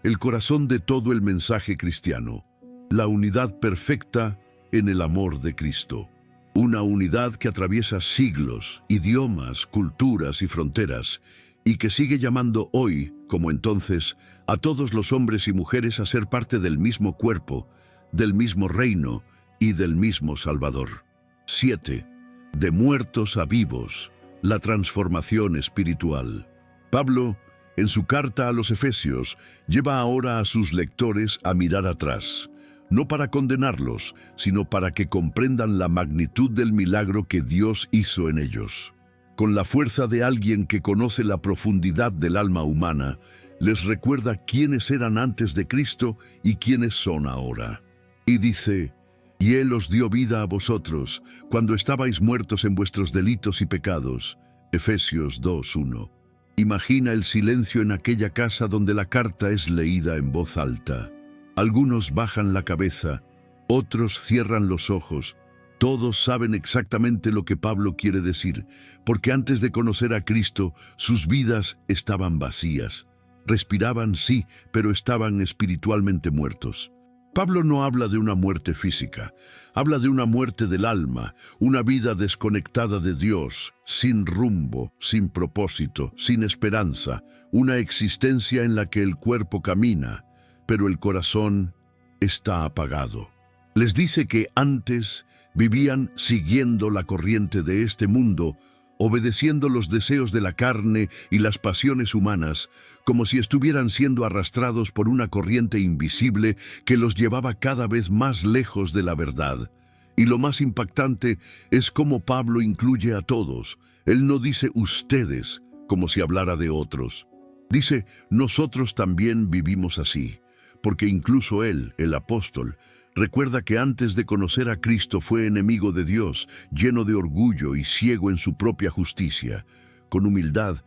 el corazón de todo el mensaje cristiano, la unidad perfecta en el amor de Cristo. Una unidad que atraviesa siglos, idiomas, culturas y fronteras, y que sigue llamando hoy, como entonces, a todos los hombres y mujeres a ser parte del mismo cuerpo, del mismo reino y del mismo Salvador. 7. De muertos a vivos, la transformación espiritual. Pablo, en su carta a los Efesios, lleva ahora a sus lectores a mirar atrás, no para condenarlos, sino para que comprendan la magnitud del milagro que Dios hizo en ellos. Con la fuerza de alguien que conoce la profundidad del alma humana, les recuerda quiénes eran antes de Cristo y quiénes son ahora. Y dice: y Él os dio vida a vosotros, cuando estabais muertos en vuestros delitos y pecados. Efesios 2:1. Imagina el silencio en aquella casa donde la carta es leída en voz alta. Algunos bajan la cabeza, otros cierran los ojos. Todos saben exactamente lo que Pablo quiere decir, porque antes de conocer a Cristo, sus vidas estaban vacías. Respiraban, sí, pero estaban espiritualmente muertos. Pablo no habla de una muerte física, habla de una muerte del alma, una vida desconectada de Dios, sin rumbo, sin propósito, sin esperanza, una existencia en la que el cuerpo camina, pero el corazón está apagado. Les dice que antes vivían siguiendo la corriente de este mundo, obedeciendo los deseos de la carne y las pasiones humanas, como si estuvieran siendo arrastrados por una corriente invisible que los llevaba cada vez más lejos de la verdad. Y lo más impactante es cómo Pablo incluye a todos. Él no dice ustedes, como si hablara de otros. Dice, nosotros también vivimos así, porque incluso él, el apóstol, recuerda que antes de conocer a Cristo fue enemigo de Dios, lleno de orgullo y ciego en su propia justicia. Con humildad,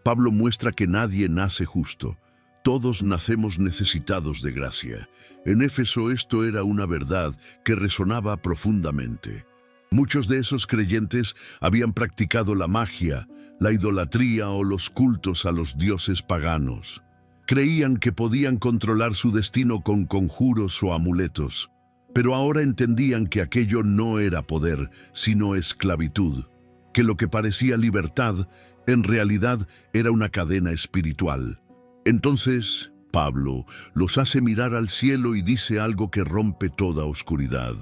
Pablo muestra que nadie nace justo. Todos nacemos necesitados de gracia. En Éfeso esto era una verdad que resonaba profundamente. Muchos de esos creyentes habían practicado la magia, la idolatría o los cultos a los dioses paganos. Creían que podían controlar su destino con conjuros o amuletos. Pero ahora entendían que aquello no era poder, sino esclavitud, que lo que parecía libertad, en realidad era una cadena espiritual. Entonces, Pablo los hace mirar al cielo y dice algo que rompe toda oscuridad.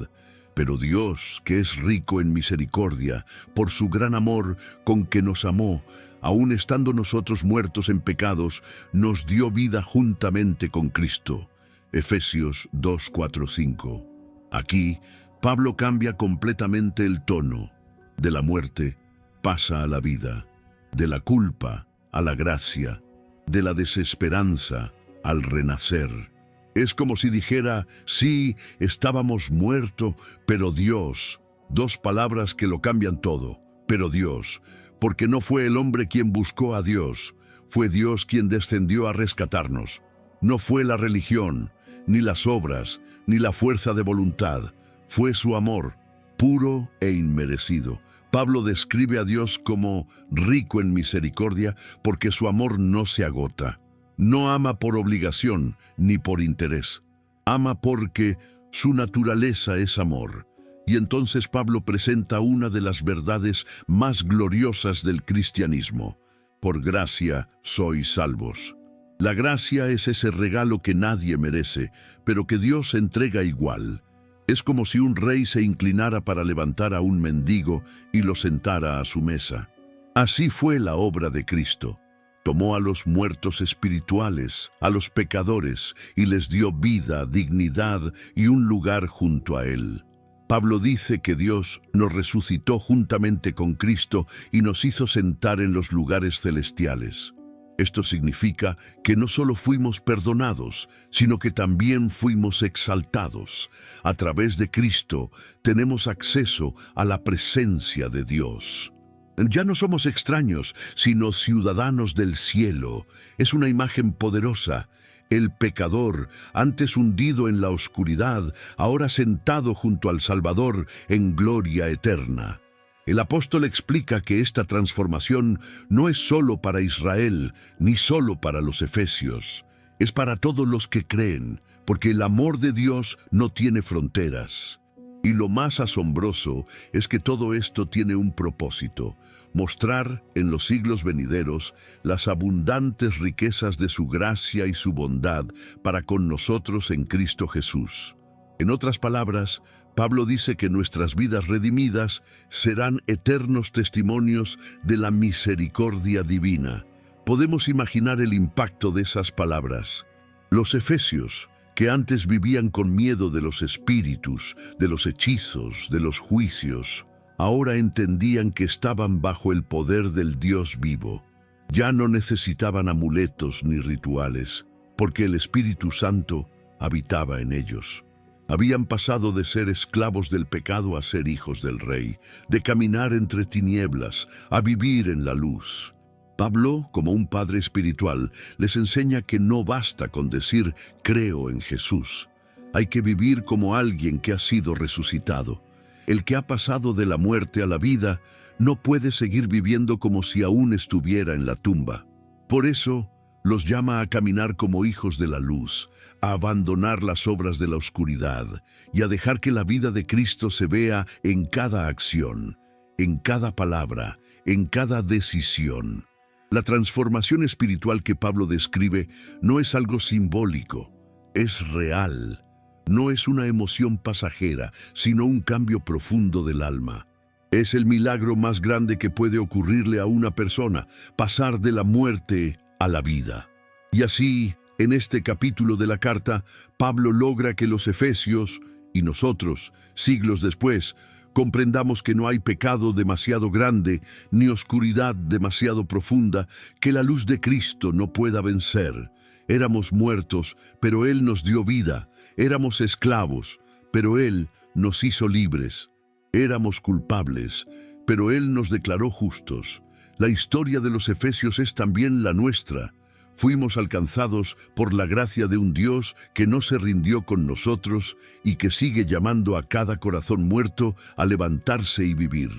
Pero Dios, que es rico en misericordia, por su gran amor con que nos amó, aun estando nosotros muertos en pecados, nos dio vida juntamente con Cristo. Efesios 2:4-5. Aquí, Pablo cambia completamente el tono. De la muerte pasa a la vida, de la culpa a la gracia, de la desesperanza al renacer. Es como si dijera, sí, estábamos muertos, pero Dios. Dos palabras que lo cambian todo, pero Dios, porque no fue el hombre quien buscó a Dios, fue Dios quien descendió a rescatarnos. No fue la religión, ni las obras, ni la fuerza de voluntad, fue su amor, puro e inmerecido. Pablo describe a Dios como rico en misericordia porque su amor no se agota. No ama por obligación ni por interés. Ama porque su naturaleza es amor. Y entonces Pablo presenta una de las verdades más gloriosas del cristianismo. Por gracia sois salvos. La gracia es ese regalo que nadie merece, pero que Dios entrega igual. Es como si un rey se inclinara para levantar a un mendigo y lo sentara a su mesa. Así fue la obra de Cristo. Tomó a los muertos espirituales, a los pecadores, y les dio vida, dignidad y un lugar junto a Él. Pablo dice que Dios nos resucitó juntamente con Cristo y nos hizo sentar en los lugares celestiales. Esto significa que no solo fuimos perdonados, sino que también fuimos exaltados. A través de Cristo tenemos acceso a la presencia de Dios. Ya no somos extraños, sino ciudadanos del cielo. Es una imagen poderosa. El pecador, antes hundido en la oscuridad, ahora sentado junto al Salvador en gloria eterna. El apóstol explica que esta transformación no es solo para Israel, ni solo para los efesios. Es para todos los que creen, porque el amor de Dios no tiene fronteras. Y lo más asombroso es que todo esto tiene un propósito: mostrar en los siglos venideros las abundantes riquezas de su gracia y su bondad para con nosotros en Cristo Jesús. En otras palabras, Pablo dice que nuestras vidas redimidas serán eternos testimonios de la misericordia divina. Podemos imaginar el impacto de esas palabras. Los efesios, que antes vivían con miedo de los espíritus, de los hechizos, de los juicios, Ahora entendían que estaban bajo el poder del Dios vivo. Ya no necesitaban amuletos ni rituales, porque el Espíritu Santo habitaba en ellos. Habían pasado de ser esclavos del pecado a ser hijos del Rey, de caminar entre tinieblas a vivir en la luz. Pablo, como un padre espiritual, les enseña que no basta con decir «creo en Jesús». Hay que vivir como alguien que ha sido resucitado. El que ha pasado de la muerte a la vida no puede seguir viviendo como si aún estuviera en la tumba. Por eso, los llama a caminar como hijos de la luz, a abandonar las obras de la oscuridad y a dejar que la vida de Cristo se vea en cada acción, en cada palabra, en cada decisión. La transformación espiritual que Pablo describe no es algo simbólico, es real. No es una emoción pasajera, sino un cambio profundo del alma. Es el milagro más grande que puede ocurrirle a una persona, pasar de la muerte a la vida. Y así, en este capítulo de la carta, Pablo logra que los efesios, y nosotros, siglos después, comprendamos que no hay pecado demasiado grande, ni oscuridad demasiado profunda, que la luz de Cristo no pueda vencer. Éramos muertos, pero Él nos dio vida. Éramos esclavos, pero Él nos hizo libres. Éramos culpables, pero Él nos declaró justos. La historia de los efesios es también la nuestra. Fuimos alcanzados por la gracia de un Dios que no se rindió con nosotros y que sigue llamando a cada corazón muerto a levantarse y vivir.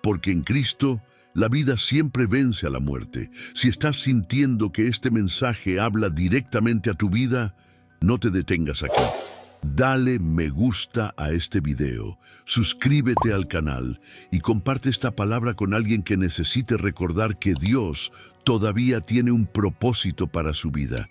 Porque en Cristo, la vida siempre vence a la muerte. Si estás sintiendo que este mensaje habla directamente a tu vida, no te detengas aquí. Dale me gusta a este video, suscríbete al canal y comparte esta palabra con alguien que necesite recordar que Dios todavía tiene un propósito para su vida.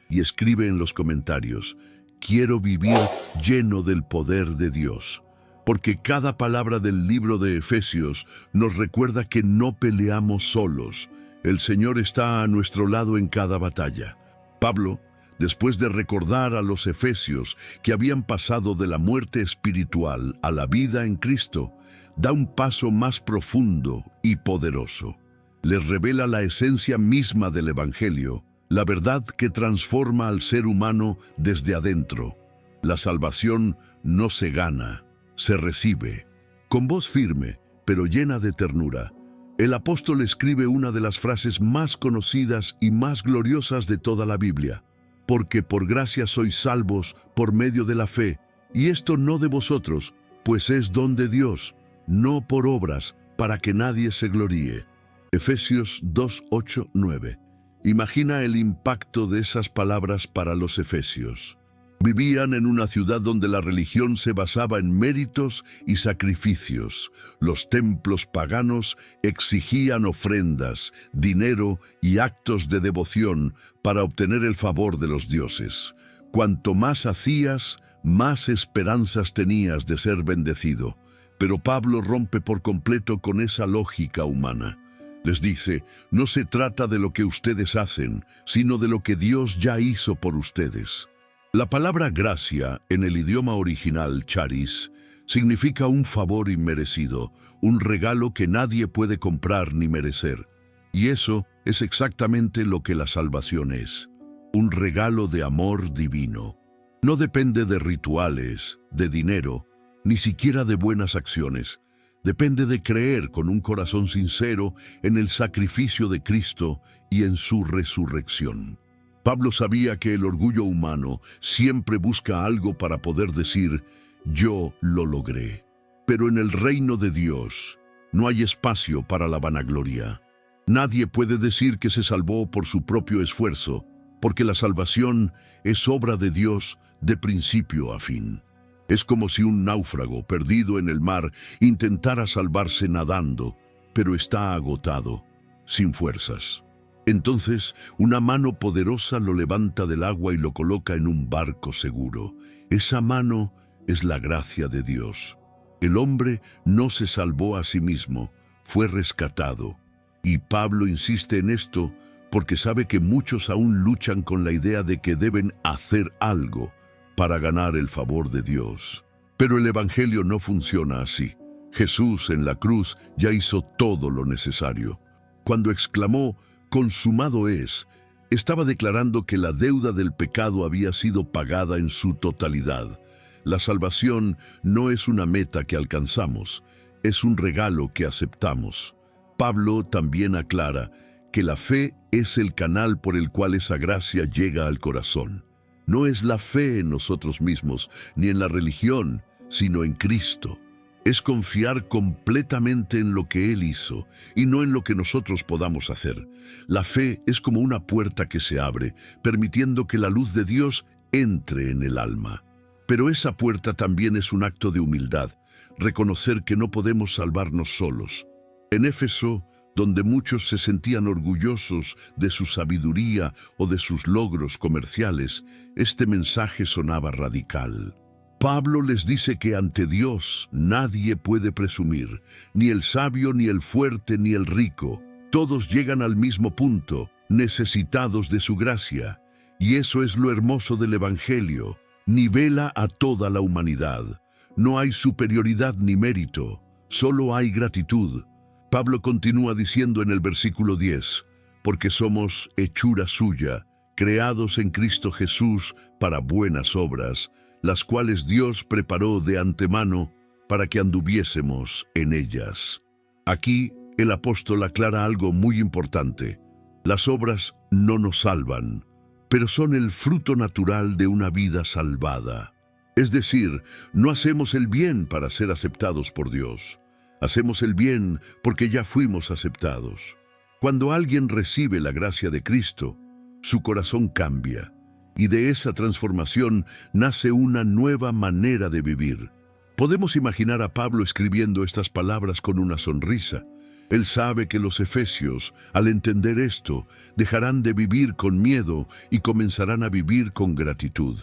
Y escribe en los comentarios, quiero vivir lleno del poder de Dios. Porque cada palabra del libro de Efesios nos recuerda que no peleamos solos. El Señor está a nuestro lado en cada batalla. Pablo, después de recordar a los efesios que habían pasado de la muerte espiritual a la vida en Cristo, da un paso más profundo y poderoso. Les revela la esencia misma del Evangelio, la verdad que transforma al ser humano desde adentro. La salvación no se gana, se recibe. Con voz firme, pero llena de ternura, el apóstol escribe una de las frases más conocidas y más gloriosas de toda la Biblia. Porque por gracia sois salvos por medio de la fe, y esto no de vosotros, pues es don de Dios, no por obras, para que nadie se gloríe. Efesios 2, 8, 9. Imagina el impacto de esas palabras para los efesios. Vivían en una ciudad donde la religión se basaba en méritos y sacrificios. Los templos paganos exigían ofrendas, dinero y actos de devoción para obtener el favor de los dioses. Cuanto más hacías, más esperanzas tenías de ser bendecido. Pero Pablo rompe por completo con esa lógica humana. Les dice, no se trata de lo que ustedes hacen, sino de lo que Dios ya hizo por ustedes. La palabra gracia, en el idioma original charis, significa un favor inmerecido, un regalo que nadie puede comprar ni merecer. Y eso es exactamente lo que la salvación es, un regalo de amor divino. No depende de rituales, de dinero, ni siquiera de buenas acciones. Depende de creer con un corazón sincero en el sacrificio de Cristo y en su resurrección. Pablo sabía que el orgullo humano siempre busca algo para poder decir, yo lo logré. Pero en el reino de Dios no hay espacio para la vanagloria. Nadie puede decir que se salvó por su propio esfuerzo, porque la salvación es obra de Dios de principio a fin. Es como si un náufrago perdido en el mar intentara salvarse nadando, pero está agotado, sin fuerzas. Entonces, una mano poderosa lo levanta del agua y lo coloca en un barco seguro. Esa mano es la gracia de Dios. El hombre no se salvó a sí mismo, fue rescatado. Y Pablo insiste en esto porque sabe que muchos aún luchan con la idea de que deben hacer algo para ganar el favor de Dios. Pero el Evangelio no funciona así. Jesús en la cruz ya hizo todo lo necesario. Cuando exclamó, "Consumado es", estaba declarando que la deuda del pecado había sido pagada en su totalidad. La salvación no es una meta que alcanzamos, es un regalo que aceptamos. Pablo también aclara que la fe es el canal por el cual esa gracia llega al corazón. No es la fe en nosotros mismos, ni en la religión, sino en Cristo. Es confiar completamente en lo que Él hizo y no en lo que nosotros podamos hacer. La fe es como una puerta que se abre, permitiendo que la luz de Dios entre en el alma. Pero esa puerta también es un acto de humildad, reconocer que no podemos salvarnos solos. En Éfeso, donde muchos se sentían orgullosos de su sabiduría o de sus logros comerciales, este mensaje sonaba radical. Pablo les dice que ante Dios nadie puede presumir, ni el sabio, ni el fuerte, ni el rico. Todos llegan al mismo punto, necesitados de su gracia. Y eso es lo hermoso del Evangelio. Nivela a toda la humanidad. No hay superioridad ni mérito, solo hay gratitud. Pablo continúa diciendo en el versículo 10, porque somos hechura suya, creados en Cristo Jesús para buenas obras, las cuales Dios preparó de antemano para que anduviésemos en ellas. Aquí el apóstol aclara algo muy importante. Las obras no nos salvan, pero son el fruto natural de una vida salvada. Es decir, no hacemos el bien para ser aceptados por Dios. Hacemos el bien porque ya fuimos aceptados. Cuando alguien recibe la gracia de Cristo, su corazón cambia, y de esa transformación nace una nueva manera de vivir. Podemos imaginar a Pablo escribiendo estas palabras con una sonrisa. Él sabe que los efesios, al entender esto, dejarán de vivir con miedo y comenzarán a vivir con gratitud.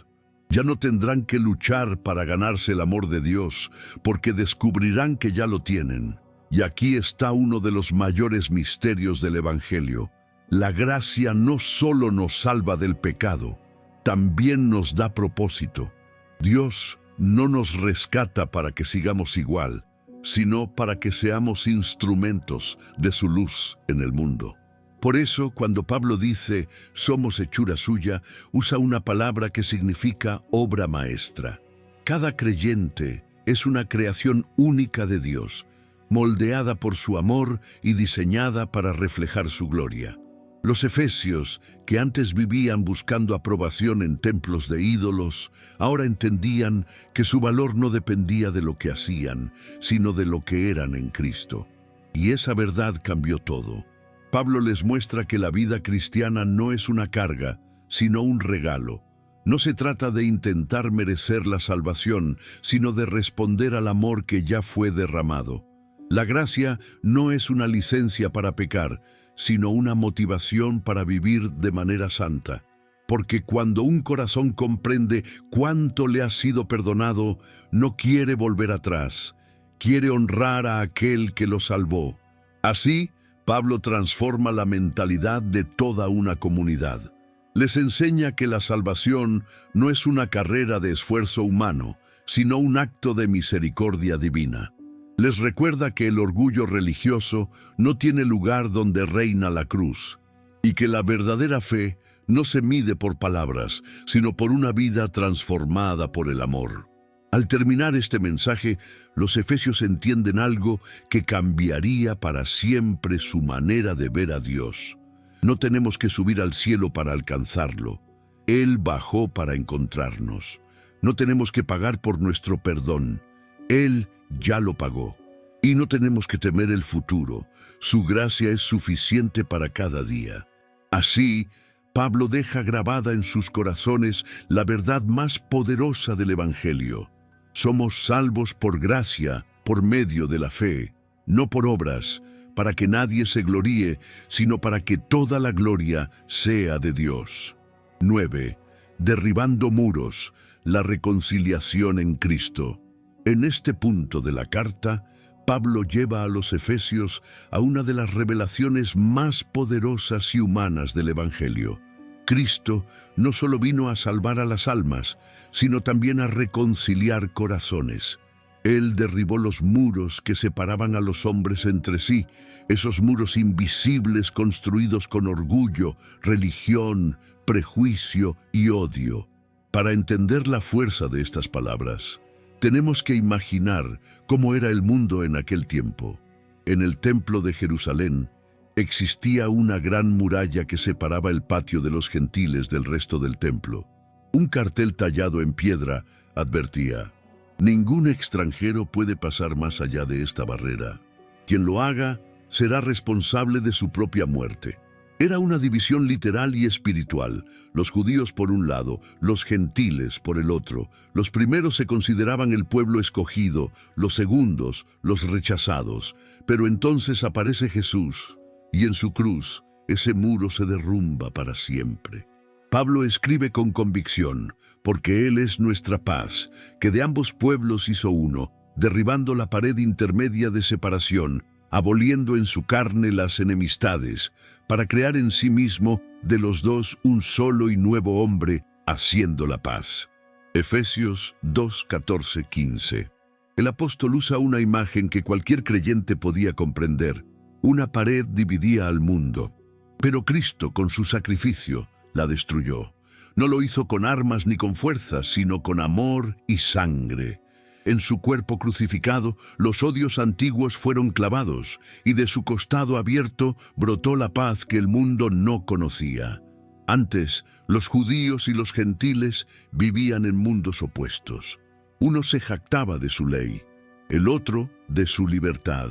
Ya no tendrán que luchar para ganarse el amor de Dios, porque descubrirán que ya lo tienen. Y aquí está uno de los mayores misterios del Evangelio. La gracia no solo nos salva del pecado, también nos da propósito. Dios no nos rescata para que sigamos igual, sino para que seamos instrumentos de su luz en el mundo. Por eso, cuando Pablo dice, somos hechura suya, usa una palabra que significa obra maestra. Cada creyente es una creación única de Dios, moldeada por su amor y diseñada para reflejar su gloria. Los efesios, que antes vivían buscando aprobación en templos de ídolos, ahora entendían que su valor no dependía de lo que hacían, sino de lo que eran en Cristo. Y esa verdad cambió todo. Pablo les muestra que la vida cristiana no es una carga, sino un regalo. No se trata de intentar merecer la salvación, sino de responder al amor que ya fue derramado. La gracia no es una licencia para pecar, sino una motivación para vivir de manera santa. Porque cuando un corazón comprende cuánto le ha sido perdonado, no quiere volver atrás, quiere honrar a aquel que lo salvó. Así, Pablo transforma la mentalidad de toda una comunidad. Les enseña que la salvación no es una carrera de esfuerzo humano, sino un acto de misericordia divina. Les recuerda que el orgullo religioso no tiene lugar donde reina la cruz, y que la verdadera fe no se mide por palabras, sino por una vida transformada por el amor. Al terminar este mensaje, los efesios entienden algo que cambiaría para siempre su manera de ver a Dios. No tenemos que subir al cielo para alcanzarlo. Él bajó para encontrarnos. No tenemos que pagar por nuestro perdón. Él ya lo pagó. Y no tenemos que temer el futuro. Su gracia es suficiente para cada día. Así, Pablo deja grabada en sus corazones la verdad más poderosa del Evangelio. Somos salvos por gracia, por medio de la fe, no por obras, para que nadie se gloríe, sino para que toda la gloria sea de Dios. 9. Derribando muros, la reconciliación en Cristo. En este punto de la carta, Pablo lleva a los efesios a una de las revelaciones más poderosas y humanas del Evangelio. Cristo no solo vino a salvar a las almas, sino también a reconciliar corazones. Él derribó los muros que separaban a los hombres entre sí, esos muros invisibles construidos con orgullo, religión, prejuicio y odio. Para entender la fuerza de estas palabras, tenemos que imaginar cómo era el mundo en aquel tiempo. En el templo de Jerusalén existía una gran muralla que separaba el patio de los gentiles del resto del templo. Un cartel tallado en piedra advertía: ningún extranjero puede pasar más allá de esta barrera. Quien lo haga será responsable de su propia muerte. Era una división literal y espiritual. Los judíos por un lado, los gentiles por el otro. Los primeros se consideraban el pueblo escogido, los segundos, los rechazados. Pero entonces aparece Jesús, y en su cruz, ese muro se derrumba para siempre. Pablo escribe con convicción: porque Él es nuestra paz, que de ambos pueblos hizo uno, derribando la pared intermedia de separación, aboliendo en su carne las enemistades, para crear en sí mismo de los dos un solo y nuevo hombre, haciendo la paz. Efesios 2, 14, 15. El apóstol usa una imagen que cualquier creyente podía comprender. Una pared dividía al mundo, pero Cristo, con su sacrificio, la destruyó. No lo hizo con armas ni con fuerzas, sino con amor y sangre. En su cuerpo crucificado, los odios antiguos fueron clavados, y de su costado abierto brotó la paz que el mundo no conocía. Antes, los judíos y los gentiles vivían en mundos opuestos. Uno se jactaba de su ley, el otro de su libertad,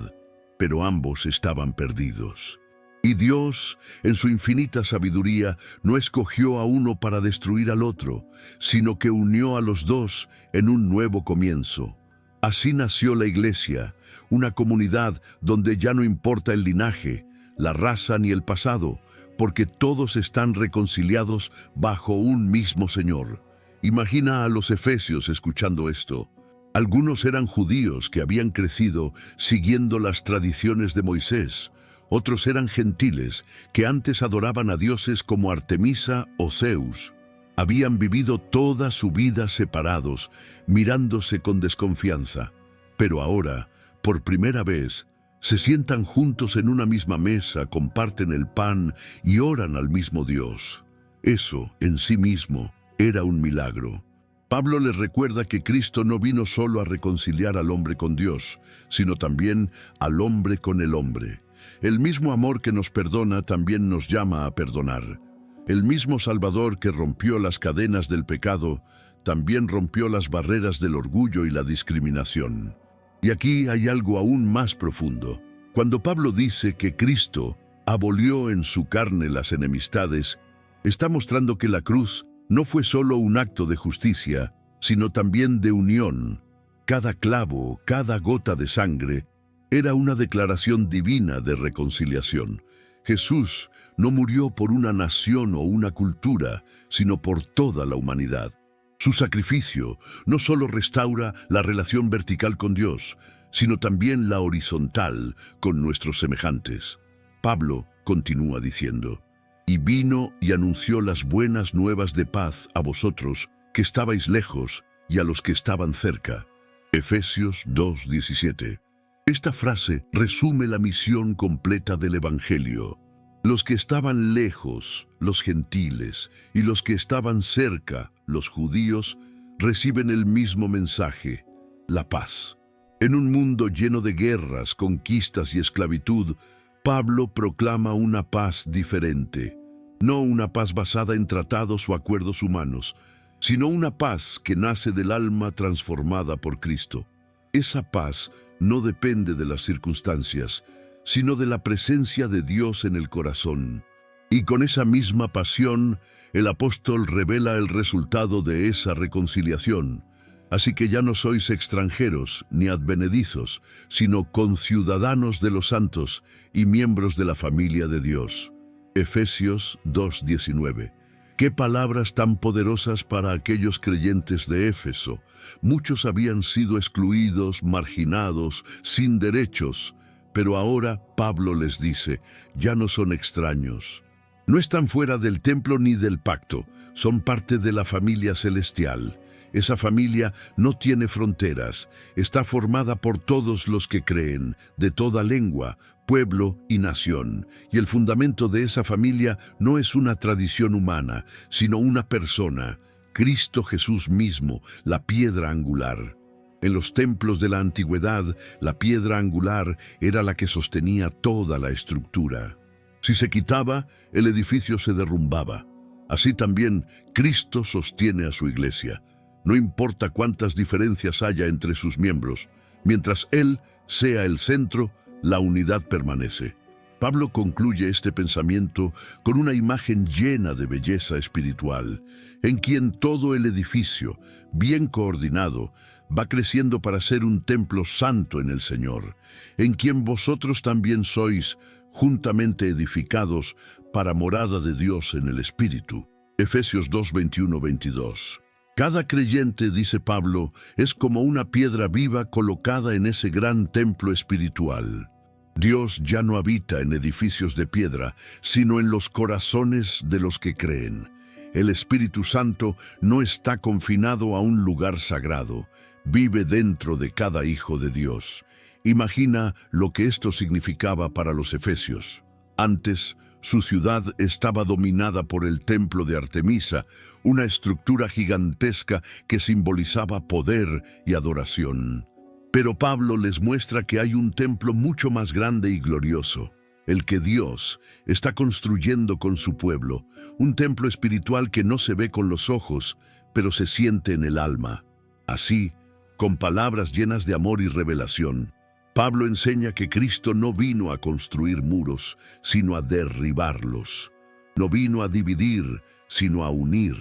pero ambos estaban perdidos. Y Dios, en su infinita sabiduría, no escogió a uno para destruir al otro, sino que unió a los dos en un nuevo comienzo. Así nació la Iglesia, una comunidad donde ya no importa el linaje, la raza ni el pasado, porque todos están reconciliados bajo un mismo Señor. Imagina a los efesios escuchando esto. Algunos eran judíos que habían crecido siguiendo las tradiciones de Moisés. Otros eran gentiles que antes adoraban a dioses como Artemisa o Zeus. Habían vivido toda su vida separados, mirándose con desconfianza. Pero ahora, por primera vez, se sientan juntos en una misma mesa, comparten el pan y oran al mismo Dios. Eso, en sí mismo, era un milagro. Pablo les recuerda que Cristo no vino solo a reconciliar al hombre con Dios, sino también al hombre con el hombre. El mismo amor que nos perdona también nos llama a perdonar. El mismo Salvador que rompió las cadenas del pecado, también rompió las barreras del orgullo y la discriminación. Y aquí hay algo aún más profundo. Cuando Pablo dice que Cristo abolió en su carne las enemistades, está mostrando que la cruz no fue solo un acto de justicia, sino también de unión. Cada clavo, cada gota de sangre, era una declaración divina de reconciliación. Jesús no murió por una nación o una cultura, sino por toda la humanidad. Su sacrificio no solo restaura la relación vertical con Dios, sino también la horizontal con nuestros semejantes. Pablo continúa diciendo: y vino y anunció las buenas nuevas de paz a vosotros que estabais lejos y a los que estaban cerca. Efesios 2:17. Esta frase resume la misión completa del Evangelio. Los que estaban lejos, los gentiles, y los que estaban cerca, los judíos, reciben el mismo mensaje: la paz. En un mundo lleno de guerras, conquistas y esclavitud, Pablo proclama una paz diferente. No una paz basada en tratados o acuerdos humanos, sino una paz que nace del alma transformada por Cristo. Esa paz no depende de las circunstancias, sino de la presencia de Dios en el corazón. Y con esa misma pasión, el apóstol revela el resultado de esa reconciliación. Así que ya no sois extranjeros ni advenedizos, sino conciudadanos de los santos y miembros de la familia de Dios. Efesios 2:19. ¡Qué palabras tan poderosas para aquellos creyentes de Éfeso! Muchos habían sido excluidos, marginados, sin derechos, pero ahora Pablo les dice: ya no son extraños. No están fuera del templo ni del pacto, son parte de la familia celestial. Esa familia no tiene fronteras, está formada por todos los que creen, de toda lengua, pueblo y nación. Y el fundamento de esa familia no es una tradición humana, sino una persona, Cristo Jesús mismo, la piedra angular. En los templos de la antigüedad, la piedra angular era la que sostenía toda la estructura. Si se quitaba, el edificio se derrumbaba. Así también, Cristo sostiene a su iglesia. No importa cuántas diferencias haya entre sus miembros, mientras Él sea el centro, la unidad permanece. Pablo concluye este pensamiento con una imagen llena de belleza espiritual, en quien todo el edificio, bien coordinado, va creciendo para ser un templo santo en el Señor, en quien vosotros también sois juntamente edificados para morada de Dios en el Espíritu. Efesios 2, 21-22. Cada creyente, dice Pablo, es como una piedra viva colocada en ese gran templo espiritual. Dios ya no habita en edificios de piedra, sino en los corazones de los que creen. El Espíritu Santo no está confinado a un lugar sagrado, vive dentro de cada hijo de Dios. Imagina lo que esto significaba para los efesios. Antes, su ciudad estaba dominada por el templo de Artemisa, una estructura gigantesca que simbolizaba poder y adoración. Pero Pablo les muestra que hay un templo mucho más grande y glorioso, el que Dios está construyendo con su pueblo, un templo espiritual que no se ve con los ojos, pero se siente en el alma. Así, con palabras llenas de amor y revelación, Pablo enseña que Cristo no vino a construir muros, sino a derribarlos. No vino a dividir, sino a unir.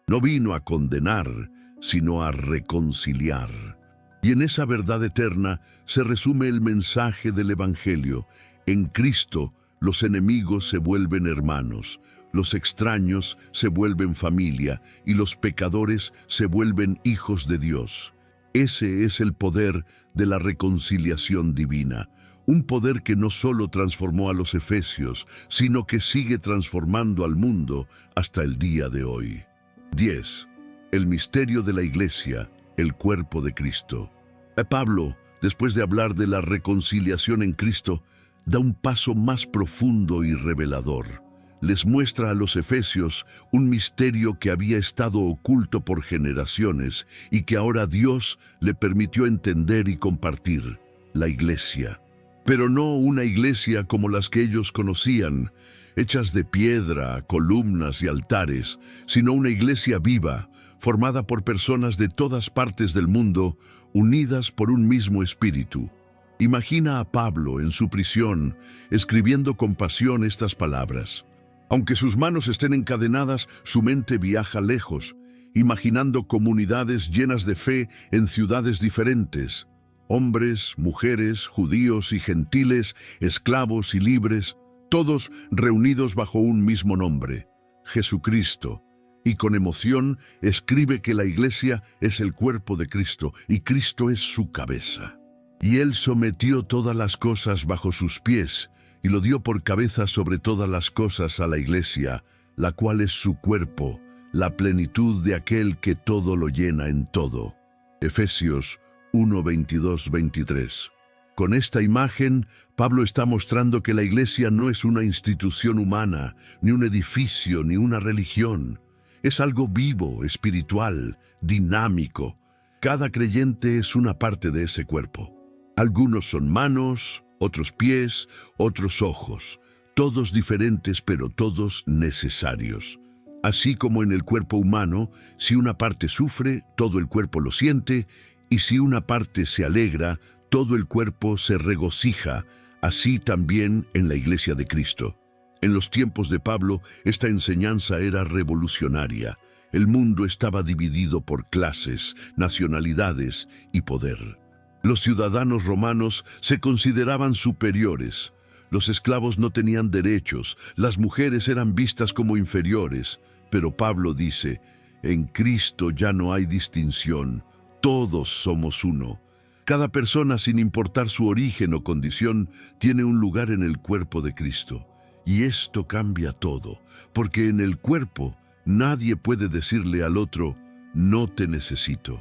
No vino a condenar, sino a reconciliar. Y en esa verdad eterna se resume el mensaje del Evangelio. En Cristo, los enemigos se vuelven hermanos, los extraños se vuelven familia y los pecadores se vuelven hijos de Dios. Ese es el poder de la reconciliación divina, un poder que no solo transformó a los efesios, sino que sigue transformando al mundo hasta el día de hoy. 10. El misterio de la Iglesia, el cuerpo de Cristo. Pablo, después de hablar de la reconciliación en Cristo, da un paso más profundo y revelador. Les muestra a los efesios un misterio que había estado oculto por generaciones y que ahora Dios le permitió entender y compartir: la iglesia. Pero no una iglesia como las que ellos conocían, hechas de piedra, columnas y altares, sino una iglesia viva, formada por personas de todas partes del mundo, unidas por un mismo espíritu. Imagina a Pablo en su prisión, escribiendo con pasión estas palabras. Aunque sus manos estén encadenadas, su mente viaja lejos, imaginando comunidades llenas de fe en ciudades diferentes. Hombres, mujeres, judíos y gentiles, esclavos y libres, todos reunidos bajo un mismo nombre, Jesucristo. Y con emoción escribe que la iglesia es el cuerpo de Cristo y Cristo es su cabeza. Y Él sometió todas las cosas bajo sus pies y lo dio por cabeza sobre todas las cosas a la iglesia, la cual es su cuerpo, la plenitud de aquel que todo lo llena en todo. Efesios 1, 22, 23. Con esta imagen, Pablo está mostrando que la iglesia no es una institución humana, ni un edificio, ni una religión. Es algo vivo, espiritual, dinámico. Cada creyente es una parte de ese cuerpo. Algunos son manos, otros pies, otros ojos, todos diferentes pero todos necesarios. Así como en el cuerpo humano, si una parte sufre, todo el cuerpo lo siente, y si una parte se alegra, todo el cuerpo se regocija, así también en la iglesia de Cristo. En los tiempos de Pablo, esta enseñanza era revolucionaria. El mundo estaba dividido por clases, nacionalidades y poder. Los ciudadanos romanos se consideraban superiores. Los esclavos no tenían derechos, las mujeres eran vistas como inferiores. Pero Pablo dice, en Cristo ya no hay distinción, todos somos uno. Cada persona, sin importar su origen o condición, tiene un lugar en el cuerpo de Cristo. Y esto cambia todo, porque en el cuerpo nadie puede decirle al otro, no te necesito.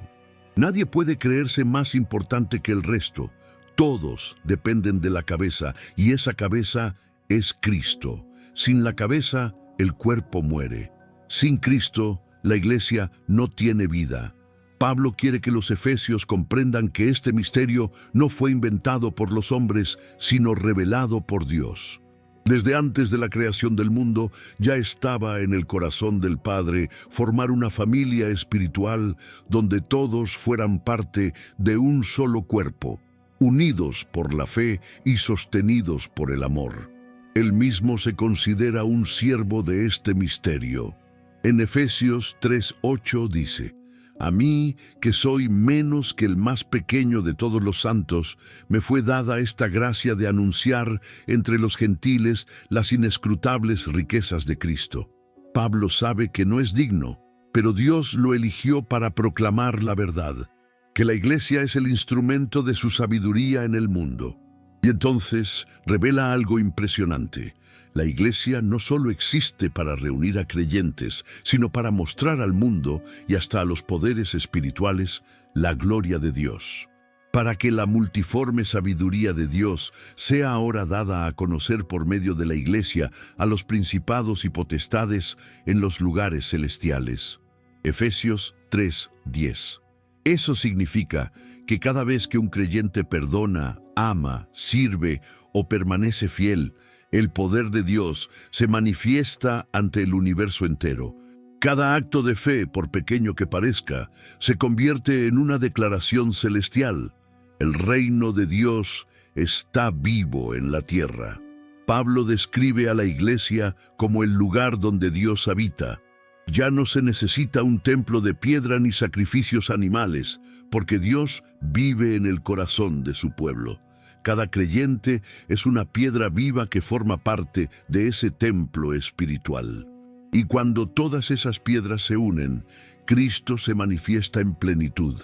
Nadie puede creerse más importante que el resto. Todos dependen de la cabeza, y esa cabeza es Cristo. Sin la cabeza, el cuerpo muere. Sin Cristo, la iglesia no tiene vida. Pablo quiere que los efesios comprendan que este misterio no fue inventado por los hombres, sino revelado por Dios. Desde antes de la creación del mundo, ya estaba en el corazón del Padre formar una familia espiritual donde todos fueran parte de un solo cuerpo, unidos por la fe y sostenidos por el amor. Él mismo se considera un siervo de este misterio. En Efesios 3:8 dice: a mí, que soy menos que el más pequeño de todos los santos, me fue dada esta gracia de anunciar entre los gentiles las inescrutables riquezas de Cristo. Pablo sabe que no es digno, pero Dios lo eligió para proclamar la verdad, que la iglesia es el instrumento de su sabiduría en el mundo. Y entonces revela algo impresionante. La iglesia no solo existe para reunir a creyentes, sino para mostrar al mundo y hasta a los poderes espirituales la gloria de Dios. Para que la multiforme sabiduría de Dios sea ahora dada a conocer por medio de la iglesia a los principados y potestades en los lugares celestiales. Efesios 3:10. Eso significa que cada vez que un creyente perdona, ama, sirve o permanece fiel, el poder de Dios se manifiesta ante el universo entero. Cada acto de fe, por pequeño que parezca, se convierte en una declaración celestial. El reino de Dios está vivo en la tierra. Pablo describe a la iglesia como el lugar donde Dios habita. Ya no se necesita un templo de piedra ni sacrificios animales, porque Dios vive en el corazón de su pueblo. Cada creyente es una piedra viva que forma parte de ese templo espiritual. Y cuando todas esas piedras se unen, Cristo se manifiesta en plenitud.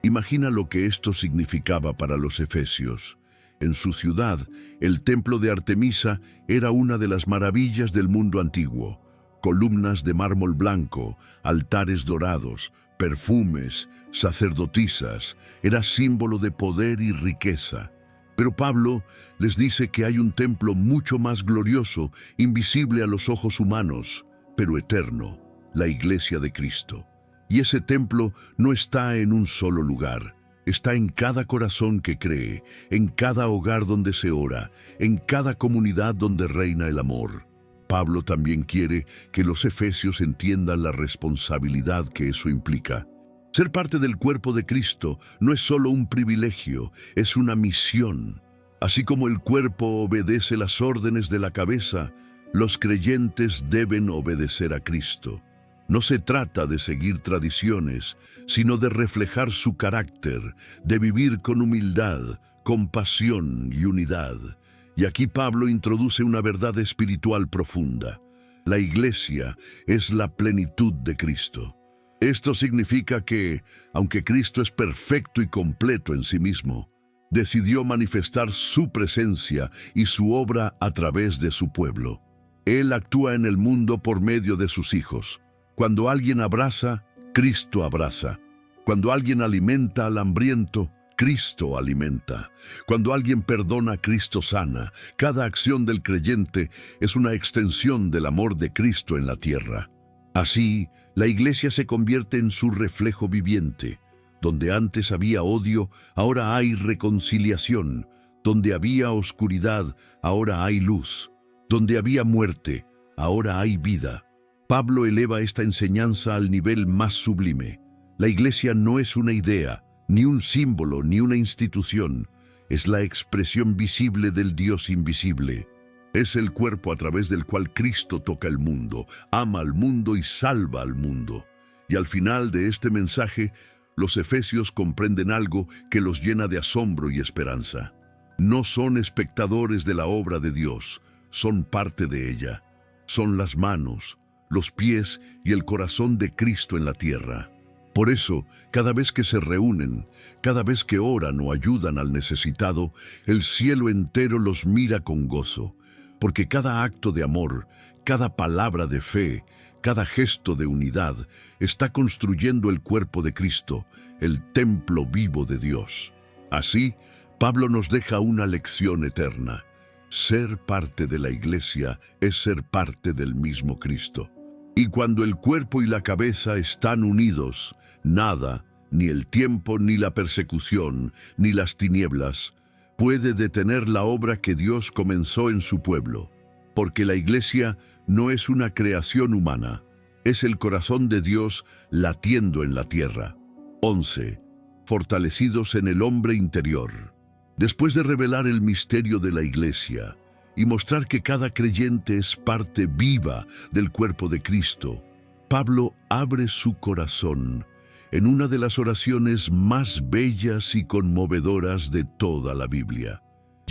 Imagina lo que esto significaba para los efesios. En su ciudad, el templo de Artemisa era una de las maravillas del mundo antiguo. Columnas de mármol blanco, altares dorados, perfumes, sacerdotisas, era símbolo de poder y riqueza. Pero Pablo les dice que hay un templo mucho más glorioso, invisible a los ojos humanos, pero eterno, la iglesia de Cristo. Y ese templo no está en un solo lugar, está en cada corazón que cree, en cada hogar donde se ora, en cada comunidad donde reina el amor. Pablo también quiere que los efesios entiendan la responsabilidad que eso implica. Ser parte del cuerpo de Cristo no es solo un privilegio, es una misión. Así como el cuerpo obedece las órdenes de la cabeza, los creyentes deben obedecer a Cristo. No se trata de seguir tradiciones, sino de reflejar su carácter, de vivir con humildad, compasión y unidad. Y aquí Pablo introduce una verdad espiritual profunda. La iglesia es la plenitud de Cristo. Esto significa que, aunque Cristo es perfecto y completo en sí mismo, decidió manifestar su presencia y su obra a través de su pueblo. Él actúa en el mundo por medio de sus hijos. Cuando alguien abraza, Cristo abraza. Cuando alguien alimenta al hambriento, Cristo alimenta. Cuando alguien perdona, Cristo sana. Cada acción del creyente es una extensión del amor de Cristo en la tierra. Así, la iglesia se convierte en su reflejo viviente. Donde antes había odio, ahora hay reconciliación. Donde había oscuridad, ahora hay luz. Donde había muerte, ahora hay vida. Pablo eleva esta enseñanza al nivel más sublime. La iglesia no es una idea, ni un símbolo, ni una institución. Es la expresión visible del Dios invisible. Es el cuerpo a través del cual Cristo toca el mundo, ama al mundo y salva al mundo. Y al final de este mensaje, los efesios comprenden algo que los llena de asombro y esperanza. No son espectadores de la obra de Dios, son parte de ella. Son las manos, los pies y el corazón de Cristo en la tierra. Por eso, cada vez que se reúnen, cada vez que oran o ayudan al necesitado, el cielo entero los mira con gozo, porque cada acto de amor, cada palabra de fe, cada gesto de unidad, está construyendo el cuerpo de Cristo, el templo vivo de Dios. Así, Pablo nos deja una lección eterna. Ser parte de la Iglesia es ser parte del mismo Cristo. Y cuando el cuerpo y la cabeza están unidos, nada, ni el tiempo, ni la persecución, ni las tinieblas, puede detener la obra que Dios comenzó en su pueblo. Porque la Iglesia no es una creación humana, es el corazón de Dios latiendo en la tierra. 11. Fortalecidos en el hombre interior. Después de revelar el misterio de la Iglesia y mostrar que cada creyente es parte viva del cuerpo de Cristo, Pablo abre su corazón en una de las oraciones más bellas y conmovedoras de toda la Biblia.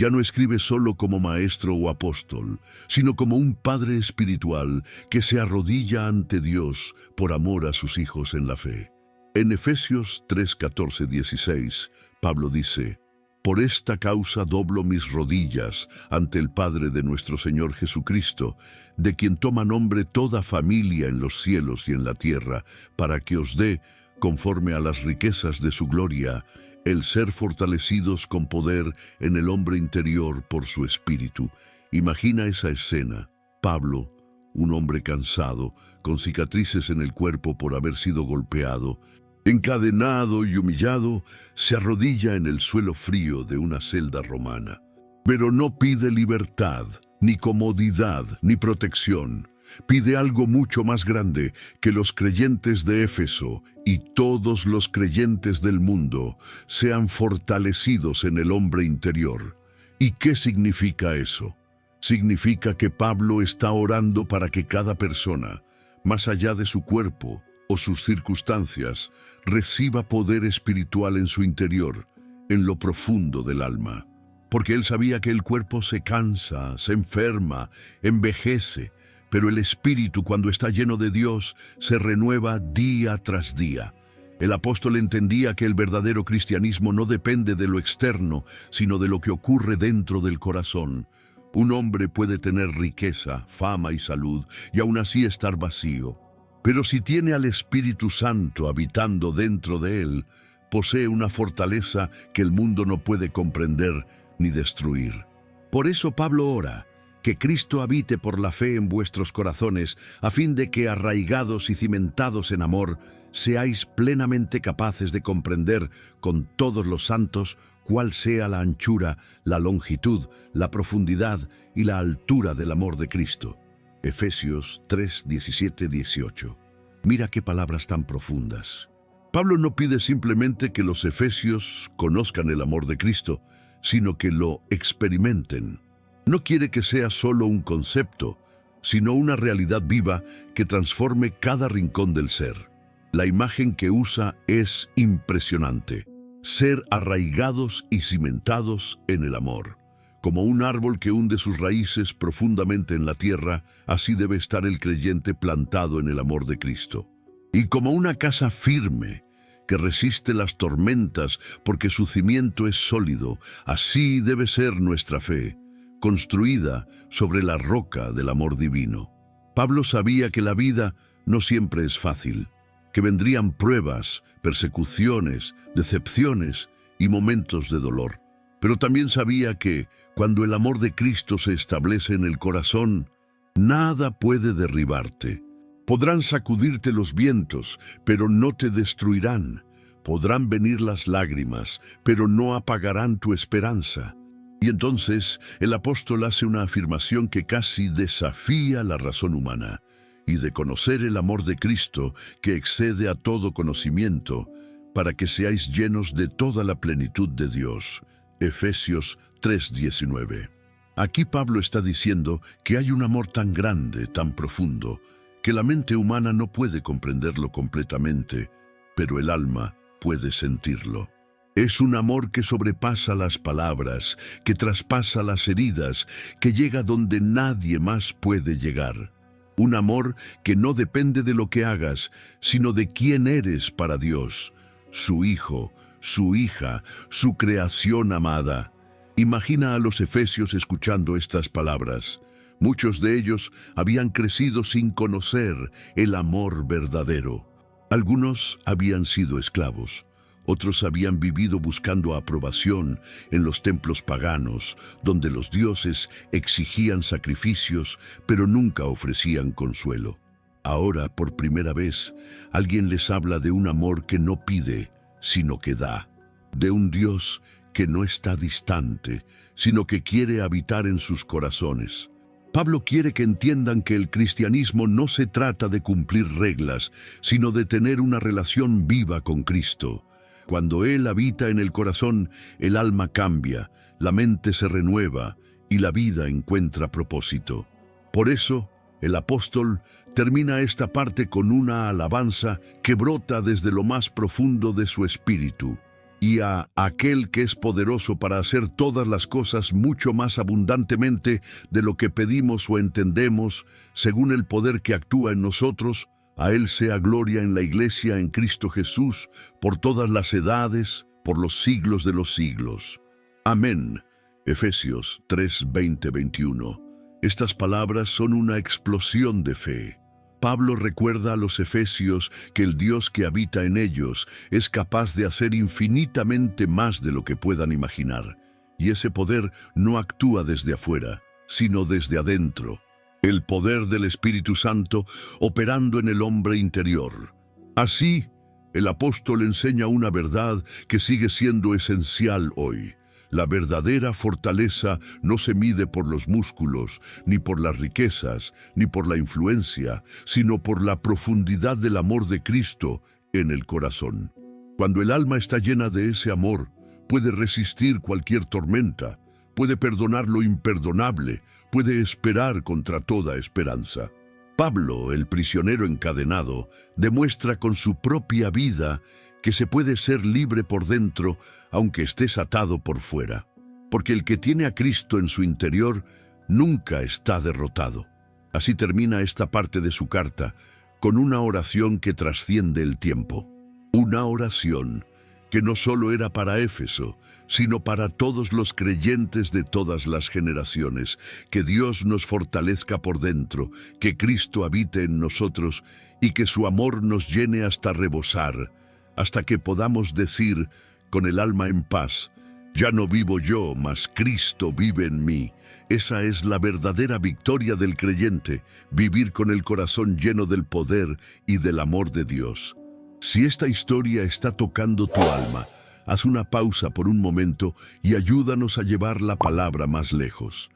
Ya no escribe solo como maestro o apóstol, sino como un padre espiritual que se arrodilla ante Dios por amor a sus hijos en la fe. En Efesios 3:14-16, Pablo dice: «Por esta causa doblo mis rodillas ante el Padre de nuestro Señor Jesucristo, de quien toma nombre toda familia en los cielos y en la tierra, para que os dé, conforme a las riquezas de su gloria, el ser fortalecidos con poder en el hombre interior por su espíritu». Imagina esa escena. Pablo, un hombre cansado, con cicatrices en el cuerpo por haber sido golpeado, encadenado y humillado, se arrodilla en el suelo frío de una celda romana. Pero no pide libertad, ni comodidad, ni protección. Pide algo mucho más grande: que los creyentes de Éfeso y todos los creyentes del mundo sean fortalecidos en el hombre interior. ¿Y qué significa eso? Significa que Pablo está orando para que cada persona, más allá de su cuerpo o sus circunstancias, reciba poder espiritual en su interior, en lo profundo del alma. Porque él sabía que el cuerpo se cansa, se enferma, envejece, pero el espíritu, cuando está lleno de Dios, se renueva día tras día. El apóstol entendía que el verdadero cristianismo no depende de lo externo, sino de lo que ocurre dentro del corazón. Un hombre puede tener riqueza, fama y salud, y aún así estar vacío. Pero si tiene al Espíritu Santo habitando dentro de él, posee una fortaleza que el mundo no puede comprender ni destruir. Por eso Pablo ora: que Cristo habite por la fe en vuestros corazones, a fin de que, arraigados y cimentados en amor, seáis plenamente capaces de comprender con todos los santos cuál sea la anchura, la longitud, la profundidad y la altura del amor de Cristo. Efesios 3:17-18. Mira qué palabras tan profundas. Pablo no pide simplemente que los efesios conozcan el amor de Cristo, sino que lo experimenten. No quiere que sea solo un concepto, sino una realidad viva que transforme cada rincón del ser. La imagen que usa es impresionante: ser arraigados y cimentados en el amor. Como un árbol que hunde sus raíces profundamente en la tierra, así debe estar el creyente plantado en el amor de Cristo. Y como una casa firme que resiste las tormentas porque su cimiento es sólido, así debe ser nuestra fe, construida sobre la roca del amor divino. Pablo sabía que la vida no siempre es fácil, que vendrían pruebas, persecuciones, decepciones y momentos de dolor. Pero también sabía que, cuando el amor de Cristo se establece en el corazón, nada puede derribarte. Podrán sacudirte los vientos, pero no te destruirán. Podrán venir las lágrimas, pero no apagarán tu esperanza. Y entonces el apóstol hace una afirmación que casi desafía la razón humana: y de conocer el amor de Cristo, que excede a todo conocimiento, para que seáis llenos de toda la plenitud de Dios. Efesios 3:19. Aquí Pablo está diciendo que hay un amor tan grande, tan profundo, que la mente humana no puede comprenderlo completamente, pero el alma puede sentirlo. Es un amor que sobrepasa las palabras, que traspasa las heridas, que llega donde nadie más puede llegar. Un amor que no depende de lo que hagas, sino de quién eres para Dios, su hijo, su hija, su creación amada. Imagina a los efesios escuchando estas palabras: Muchos de ellos habían crecido sin conocer el amor verdadero. Algunos habían sido esclavos, otros habían vivido buscando aprobación en los templos paganos, donde los dioses exigían sacrificios, pero nunca ofrecían consuelo. Ahora, por primera vez, alguien les habla de un amor que no pide, sino que da, de un Dios que no está distante, sino que quiere habitar en sus corazones. Pablo quiere que entiendan que el cristianismo no se trata de cumplir reglas, sino de tener una relación viva con Cristo. Cuando Él habita en el corazón, el alma cambia, la mente se renueva y la vida encuentra propósito. Por eso, el apóstol termina esta parte con una alabanza que brota desde lo más profundo de su espíritu. Y a aquel que es poderoso para hacer todas las cosas mucho más abundantemente de lo que pedimos o entendemos, según el poder que actúa en nosotros, a Él sea gloria en la Iglesia en Cristo Jesús, por todas las edades, por los siglos de los siglos. Amén. Efesios 3, 20-21. Estas palabras son una explosión de fe. Pablo recuerda a los efesios que el Dios que habita en ellos es capaz de hacer infinitamente más de lo que puedan imaginar. Y ese poder no actúa desde afuera, sino desde adentro. El poder del Espíritu Santo operando en el hombre interior. Así, el apóstol enseña una verdad que sigue siendo esencial hoy. La verdadera fortaleza no se mide por los músculos, ni por las riquezas, ni por la influencia, sino por la profundidad del amor de Cristo en el corazón. Cuando el alma está llena de ese amor, puede resistir cualquier tormenta, puede perdonar lo imperdonable, puede esperar contra toda esperanza. Pablo, el prisionero encadenado, demuestra con su propia vida que se puede ser libre por dentro, aunque estés atado por fuera. Porque el que tiene a Cristo en su interior nunca está derrotado. Así termina esta parte de su carta, con una oración que trasciende el tiempo. Una oración que no solo era para Éfeso, sino para todos los creyentes de todas las generaciones. Que Dios nos fortalezca por dentro, que Cristo habite en nosotros y que su amor nos llene hasta rebosar, hasta que podamos decir, con el alma en paz, ya no vivo yo, mas Cristo vive en mí. Esa es la verdadera victoria del creyente, vivir con el corazón lleno del poder y del amor de Dios. Si esta historia está tocando tu alma, haz una pausa por un momento y ayúdanos a llevar la palabra más lejos.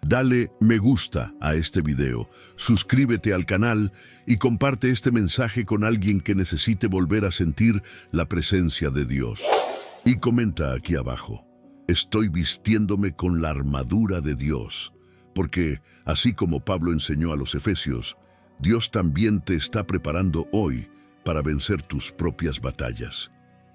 Dale me gusta a este video, suscríbete al canal y comparte este mensaje con alguien que necesite volver a sentir la presencia de Dios. Y comenta aquí abajo, estoy vistiéndome con la armadura de Dios, porque así como Pablo enseñó a los efesios, Dios también te está preparando hoy para vencer tus propias batallas.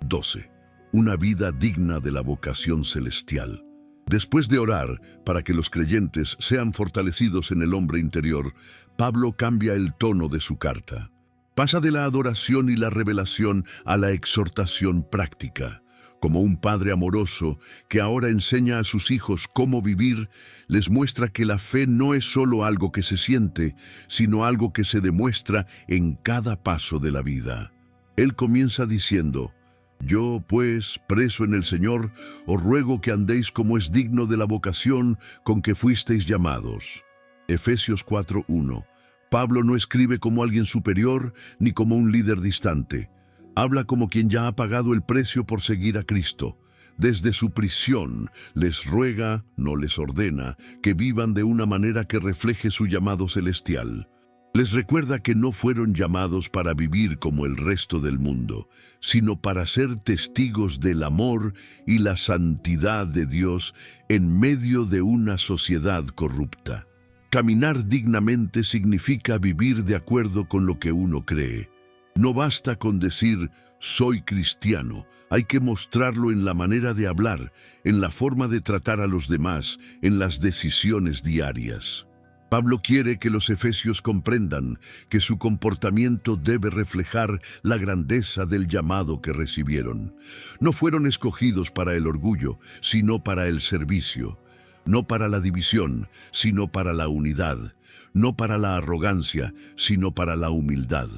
12. Una vida digna de la vocación celestial. Después de orar para que los creyentes sean fortalecidos en el hombre interior, Pablo cambia el tono de su carta. Pasa de la adoración y la revelación a la exhortación práctica. Como un padre amoroso que ahora enseña a sus hijos cómo vivir, les muestra que la fe no es solo algo que se siente, sino algo que se demuestra en cada paso de la vida. Él comienza diciendo, yo, pues, preso en el Señor, os ruego que andéis como es digno de la vocación con que fuisteis llamados. Efesios 4:1. Pablo no escribe como alguien superior ni como un líder distante. Habla como quien ya ha pagado el precio por seguir a Cristo. Desde su prisión les ruega, no les ordena, que vivan de una manera que refleje su llamado celestial. Les recuerda que no fueron llamados para vivir como el resto del mundo, sino para ser testigos del amor y la santidad de Dios en medio de una sociedad corrupta. Caminar dignamente significa vivir de acuerdo con lo que uno cree. No basta con decir, soy cristiano, hay que mostrarlo en la manera de hablar, en la forma de tratar a los demás, en las decisiones diarias. Pablo quiere que los efesios comprendan que su comportamiento debe reflejar la grandeza del llamado que recibieron. No fueron escogidos para el orgullo, sino para el servicio. no para la división, sino para la unidad, no para la arrogancia, sino para la humildad.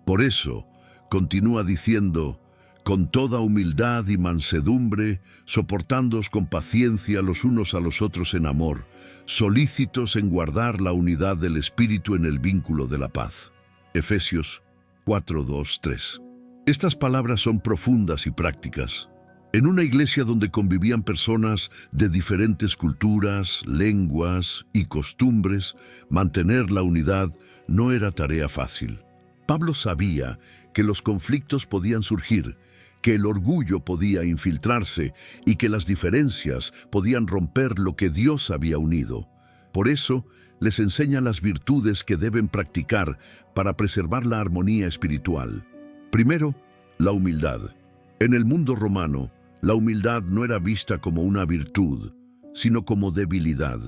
Por eso, continúa diciendo, con toda humildad y mansedumbre, soportándoos con paciencia los unos a los otros en amor, solícitos en guardar la unidad del Espíritu en el vínculo de la paz. Efesios 4, 2, 3. Estas palabras son profundas y prácticas. En una iglesia donde convivían personas de diferentes culturas, lenguas y costumbres, mantener la unidad no era tarea fácil. Pablo sabía que los conflictos podían surgir, que el orgullo podía infiltrarse y que las diferencias podían romper lo que Dios había unido. Por eso, les enseña las virtudes que deben practicar para preservar la armonía espiritual. Primero, la humildad. En el mundo romano, la humildad no era vista como una virtud, sino como debilidad.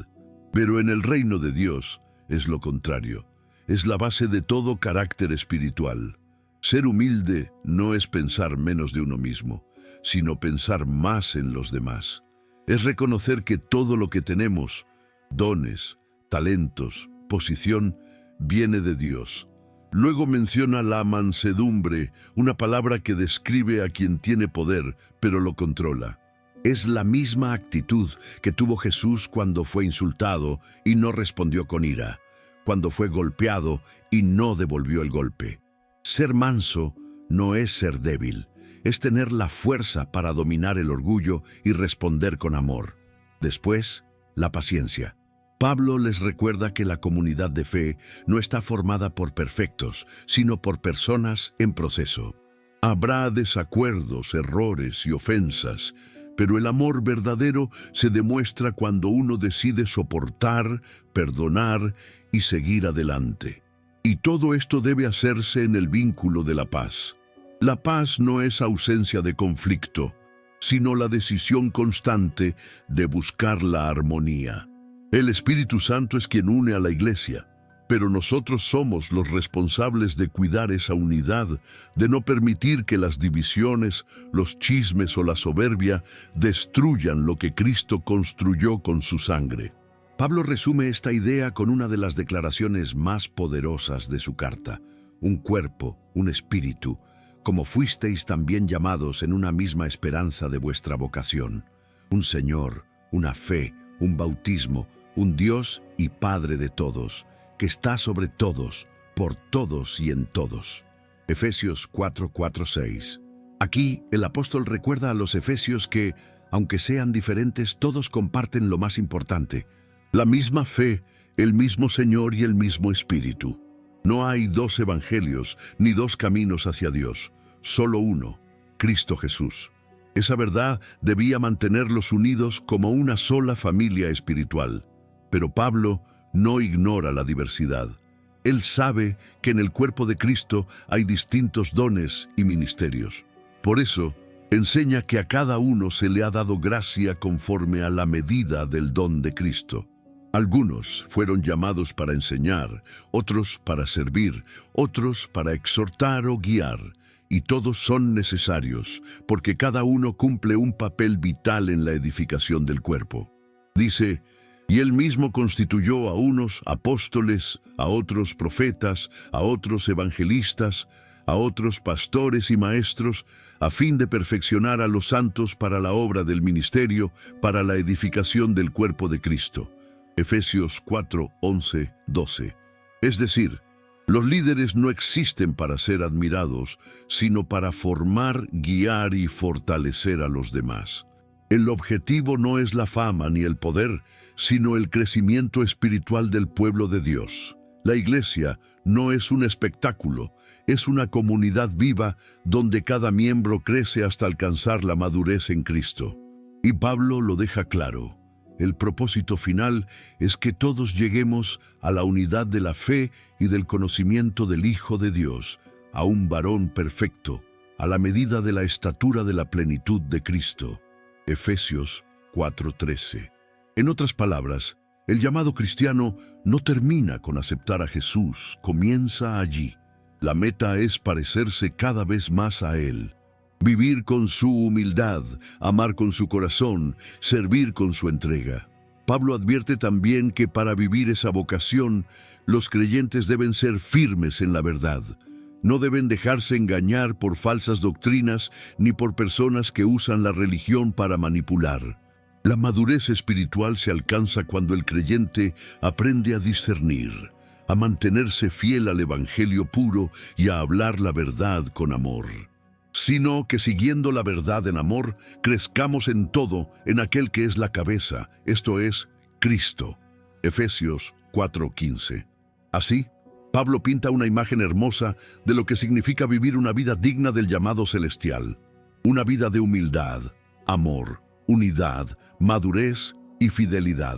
Pero en el reino de Dios es lo contrario. Es la base de todo carácter espiritual. Ser humilde no es pensar menos de uno mismo, sino pensar más en los demás. Es reconocer que todo lo que tenemos, dones, talentos, posición, viene de Dios. Luego menciona la mansedumbre, una palabra que describe a quien tiene poder, pero lo controla. Es la misma actitud que tuvo Jesús cuando fue insultado y no respondió con ira, cuando fue golpeado y no devolvió el golpe. Ser manso no es ser débil, es tener la fuerza para dominar el orgullo y responder con amor. Después, la paciencia. Pablo les recuerda que la comunidad de fe no está formada por perfectos, sino por personas en proceso. Habrá desacuerdos, errores y ofensas, pero el amor verdadero se demuestra cuando uno decide soportar, perdonar y seguir adelante. Y todo esto debe hacerse en el vínculo de la paz. La paz no es ausencia de conflicto, sino la decisión constante de buscar la armonía. El Espíritu Santo es quien une a la iglesia, pero nosotros somos los responsables de cuidar esa unidad, de no permitir que las divisiones, los chismes o la soberbia destruyan lo que Cristo construyó con su sangre. Pablo resume esta idea con una de las declaraciones más poderosas de su carta: un cuerpo, un espíritu, como fuisteis también llamados en una misma esperanza de vuestra vocación, un Señor, una fe, un bautismo, un Dios y Padre de todos, que está sobre todos, por todos y en todos. Efesios 4, 4, 6. Aquí el apóstol recuerda a los efesios que, aunque sean diferentes, todos comparten lo más importante: la misma fe, el mismo Señor y el mismo Espíritu. No hay dos evangelios ni dos caminos hacia Dios, solo uno, Cristo Jesús. Esa verdad debía mantenerlos unidos como una sola familia espiritual. Pero Pablo no ignora la diversidad. Él sabe que en el cuerpo de Cristo hay distintos dones y ministerios. Por eso, enseña que a cada uno se le ha dado gracia conforme a la medida del don de Cristo. Algunos fueron llamados para enseñar, otros para servir, otros para exhortar o guiar, y todos son necesarios, porque cada uno cumple un papel vital en la edificación del cuerpo. Dice, y él mismo constituyó a unos apóstoles, a otros profetas, a otros evangelistas, a otros pastores y maestros, a fin de perfeccionar a los santos para la obra del ministerio, para la edificación del cuerpo de Cristo. Efesios 4, 11, 12. Es decir, los líderes no existen para ser admirados, sino para formar, guiar y fortalecer a los demás. El objetivo no es la fama ni el poder, sino el crecimiento espiritual del pueblo de Dios. La iglesia no es un espectáculo, es una comunidad viva donde cada miembro crece hasta alcanzar la madurez en Cristo. Y Pablo lo deja claro. El propósito final es que todos lleguemos a la unidad de la fe y del conocimiento del Hijo de Dios, a un varón perfecto, a la medida de la estatura de la plenitud de Cristo. Efesios 4:13. En otras palabras, el llamado cristiano no termina con aceptar a Jesús, comienza allí. La meta es parecerse cada vez más a Él. Vivir con su humildad, amar con su corazón, servir con su entrega. Pablo advierte también que para vivir esa vocación, los creyentes deben ser firmes en la verdad. No deben dejarse engañar por falsas doctrinas ni por personas que usan la religión para manipular. La madurez espiritual se alcanza cuando el creyente aprende a discernir, a mantenerse fiel al Evangelio puro y a hablar la verdad con amor. Sino que siguiendo la verdad en amor, crezcamos en todo en aquel que es la cabeza, esto es, Cristo. Efesios 4:15. Así, Pablo pinta una imagen hermosa de lo que significa vivir una vida digna del llamado celestial. Una vida de humildad, amor, unidad, madurez y fidelidad.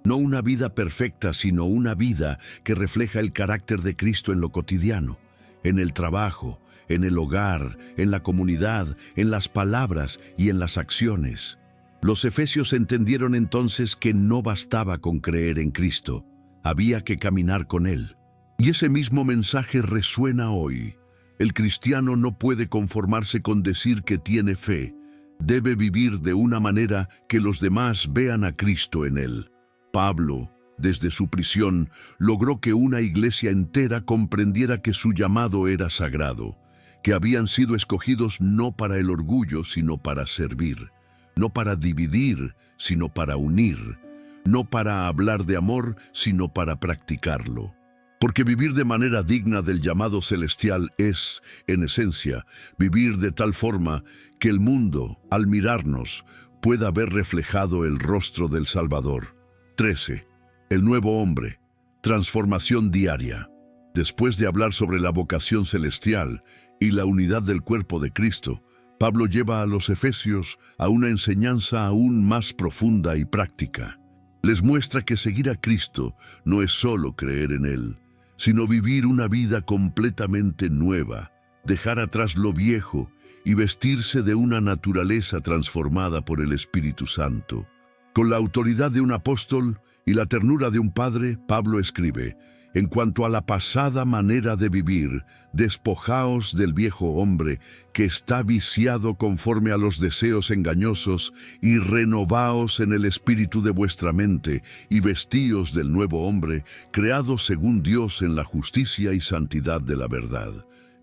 No una vida perfecta, sino una vida que refleja el carácter de Cristo en lo cotidiano, en el trabajo, en el hogar, en la comunidad, en las palabras y en las acciones. Los efesios entendieron entonces que no bastaba con creer en Cristo, había que caminar con Él. Y ese mismo mensaje resuena hoy. El cristiano no puede conformarse con decir que tiene fe, debe vivir de una manera que los demás vean a Cristo en él. Pablo, desde su prisión, logró que una iglesia entera comprendiera que su llamado era sagrado, que habían sido escogidos no para el orgullo, sino para servir, no para dividir, sino para unir, no para hablar de amor, sino para practicarlo. Porque vivir de manera digna del llamado celestial es, en esencia, vivir de tal forma que el mundo, al mirarnos, pueda ver reflejado el rostro del Salvador. 13. El nuevo hombre. Transformación diaria. Después de hablar sobre la vocación celestial y la unidad del cuerpo de Cristo, Pablo lleva a los efesios a una enseñanza aún más profunda y práctica. Les muestra que seguir a Cristo no es solo creer en Él, sino vivir una vida completamente nueva, dejar atrás lo viejo y vestirse de una naturaleza transformada por el Espíritu Santo. Con la autoridad de un apóstol y la ternura de un padre, Pablo escribe: en cuanto a la pasada manera de vivir, despojaos del viejo hombre que está viciado conforme a los deseos engañosos y renovaos en el espíritu de vuestra mente y vestíos del nuevo hombre, creado según Dios en la justicia y santidad de la verdad.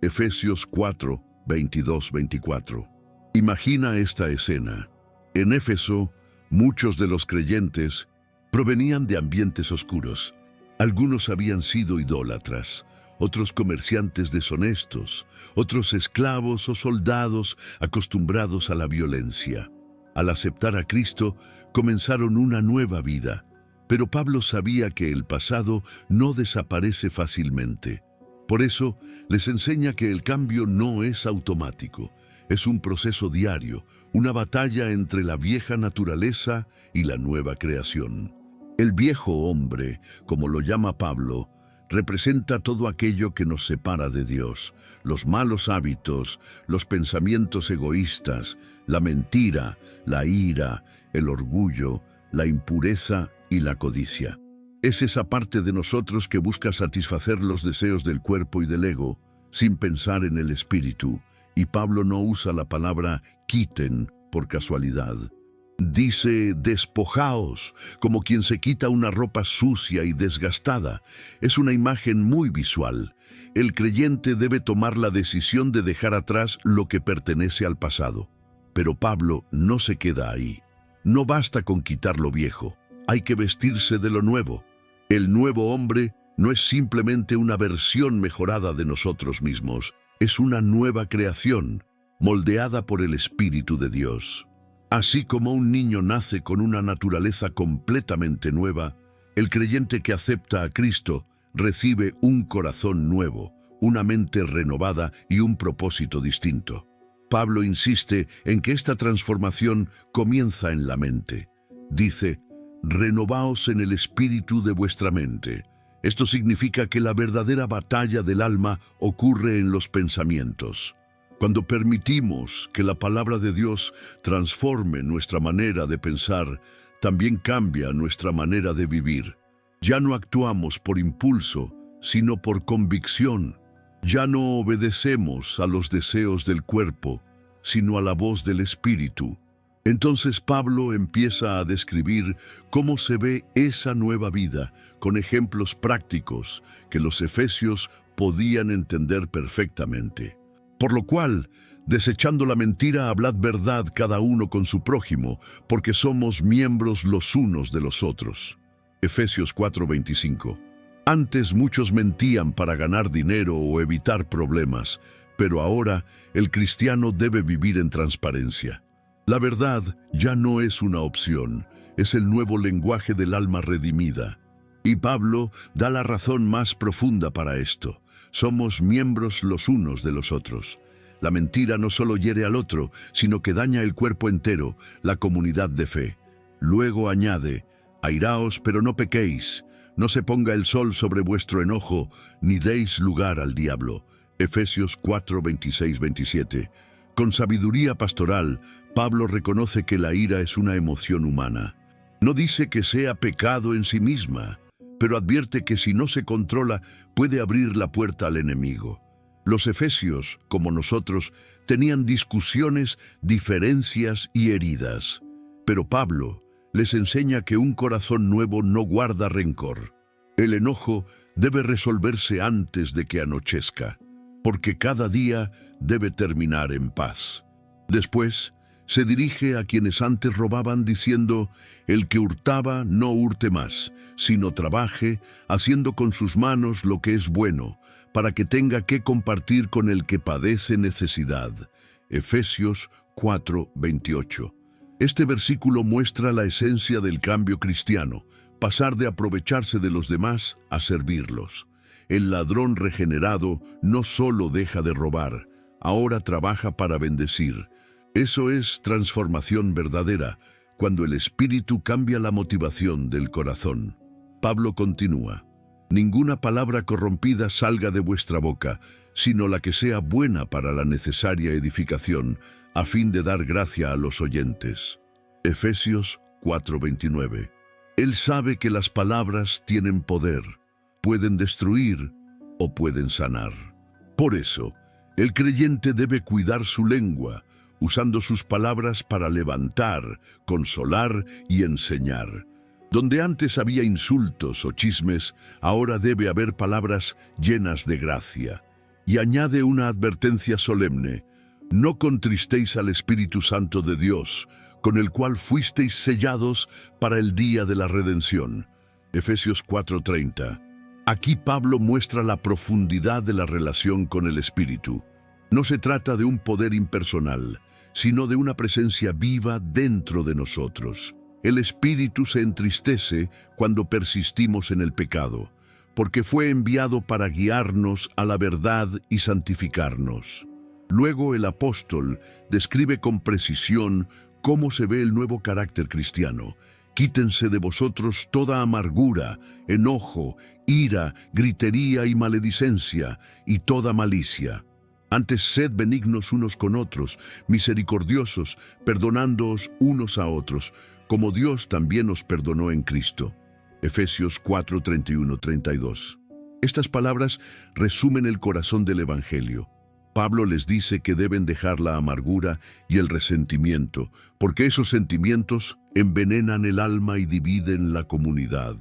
Efesios 4, 22-24. Imagina esta escena. En Éfeso, muchos de los creyentes provenían de ambientes oscuros. Algunos habían sido idólatras, otros comerciantes deshonestos, otros esclavos o soldados acostumbrados a la violencia. Al aceptar a Cristo, comenzaron una nueva vida, pero Pablo sabía que el pasado no desaparece fácilmente. Por eso, les enseña que el cambio no es automático, es un proceso diario, una batalla entre la vieja naturaleza y la nueva creación. El viejo hombre, como lo llama Pablo, representa todo aquello que nos separa de Dios, los malos hábitos, los pensamientos egoístas, la mentira, la ira, el orgullo, la impureza y la codicia. Es esa parte de nosotros que busca satisfacer los deseos del cuerpo y del ego, sin pensar en el espíritu, y Pablo no usa la palabra quiten por casualidad. Dice despojaos, como quien se quita una ropa sucia y desgastada. Es una imagen muy visual. El creyente debe tomar la decisión de dejar atrás lo que pertenece al pasado. Pero Pablo no se queda ahí. No basta con quitar lo viejo, hay que vestirse de lo nuevo. El nuevo hombre no es simplemente una versión mejorada de nosotros mismos, es una nueva creación, moldeada por el Espíritu de Dios. Así como un niño nace con una naturaleza completamente nueva, el creyente que acepta a Cristo recibe un corazón nuevo, una mente renovada y un propósito distinto. Pablo insiste en que esta transformación comienza en la mente. Dice, renovaos en el espíritu de vuestra mente. Esto significa que la verdadera batalla del alma ocurre en los pensamientos. Cuando permitimos que la palabra de Dios transforme nuestra manera de pensar, también cambia nuestra manera de vivir. Ya no actuamos por impulso, sino por convicción. Ya no obedecemos a los deseos del cuerpo, sino a la voz del Espíritu. Entonces Pablo empieza a describir cómo se ve esa nueva vida con ejemplos prácticos que los efesios podían entender perfectamente. Por lo cual, desechando la mentira, hablad verdad cada uno con su prójimo, porque somos miembros los unos de los otros. Efesios 4:25. Antes muchos mentían para ganar dinero o evitar problemas, pero ahora el cristiano debe vivir en transparencia. La verdad ya no es una opción, es el nuevo lenguaje del alma redimida. Y Pablo da la razón más profunda para esto. Somos miembros los unos de los otros. La mentira no solo hiere al otro, sino que daña el cuerpo entero, la comunidad de fe. Luego añade, airaos pero no pequéis, no se ponga el sol sobre vuestro enojo, ni deis lugar al diablo. Efesios 4:26-27. Con sabiduría pastoral, Pablo reconoce que la ira es una emoción humana. No dice que sea pecado en sí misma, pero advierte que si no se controla puede abrir la puerta al enemigo. Los efesios, como nosotros, tenían discusiones, diferencias y heridas. Pero Pablo les enseña que un corazón nuevo no guarda rencor. El enojo debe resolverse antes de que anochezca, porque cada día debe terminar en paz. Después, se dirige a quienes antes robaban diciendo, el que hurtaba no hurte más, sino trabaje, haciendo con sus manos lo que es bueno, para que tenga que compartir con el que padece necesidad. Efesios 4:28. Este versículo muestra la esencia del cambio cristiano, pasar de aprovecharse de los demás a servirlos. El ladrón regenerado no solo deja de robar, ahora trabaja para bendecir. Eso es transformación verdadera, cuando el espíritu cambia la motivación del corazón. Pablo continúa, ninguna palabra corrompida salga de vuestra boca, sino la que sea buena para la necesaria edificación, a fin de dar gracia a los oyentes. Efesios 4:29. Él sabe que las palabras tienen poder, pueden destruir o pueden sanar. Por eso, el creyente debe cuidar su lengua, usando sus palabras para levantar, consolar y enseñar. Donde antes había insultos o chismes, ahora debe haber palabras llenas de gracia. Y añade una advertencia solemne, no contristéis al Espíritu Santo de Dios, con el cual fuisteis sellados para el día de la redención. Efesios 4:30. Aquí Pablo muestra la profundidad de la relación con el Espíritu. No se trata de un poder impersonal, sino de una presencia viva dentro de nosotros. El Espíritu se entristece cuando persistimos en el pecado, porque fue enviado para guiarnos a la verdad y santificarnos. Luego el apóstol describe con precisión cómo se ve el nuevo carácter cristiano. Quítense de vosotros toda amargura, enojo, ira, gritería y maledicencia, y toda malicia. Antes sed benignos unos con otros, misericordiosos, perdonándoos unos a otros, como Dios también os perdonó en Cristo. Efesios 4:31-32. Estas palabras resumen el corazón del Evangelio. Pablo les dice que deben dejar la amargura y el resentimiento, porque esos sentimientos envenenan el alma y dividen la comunidad.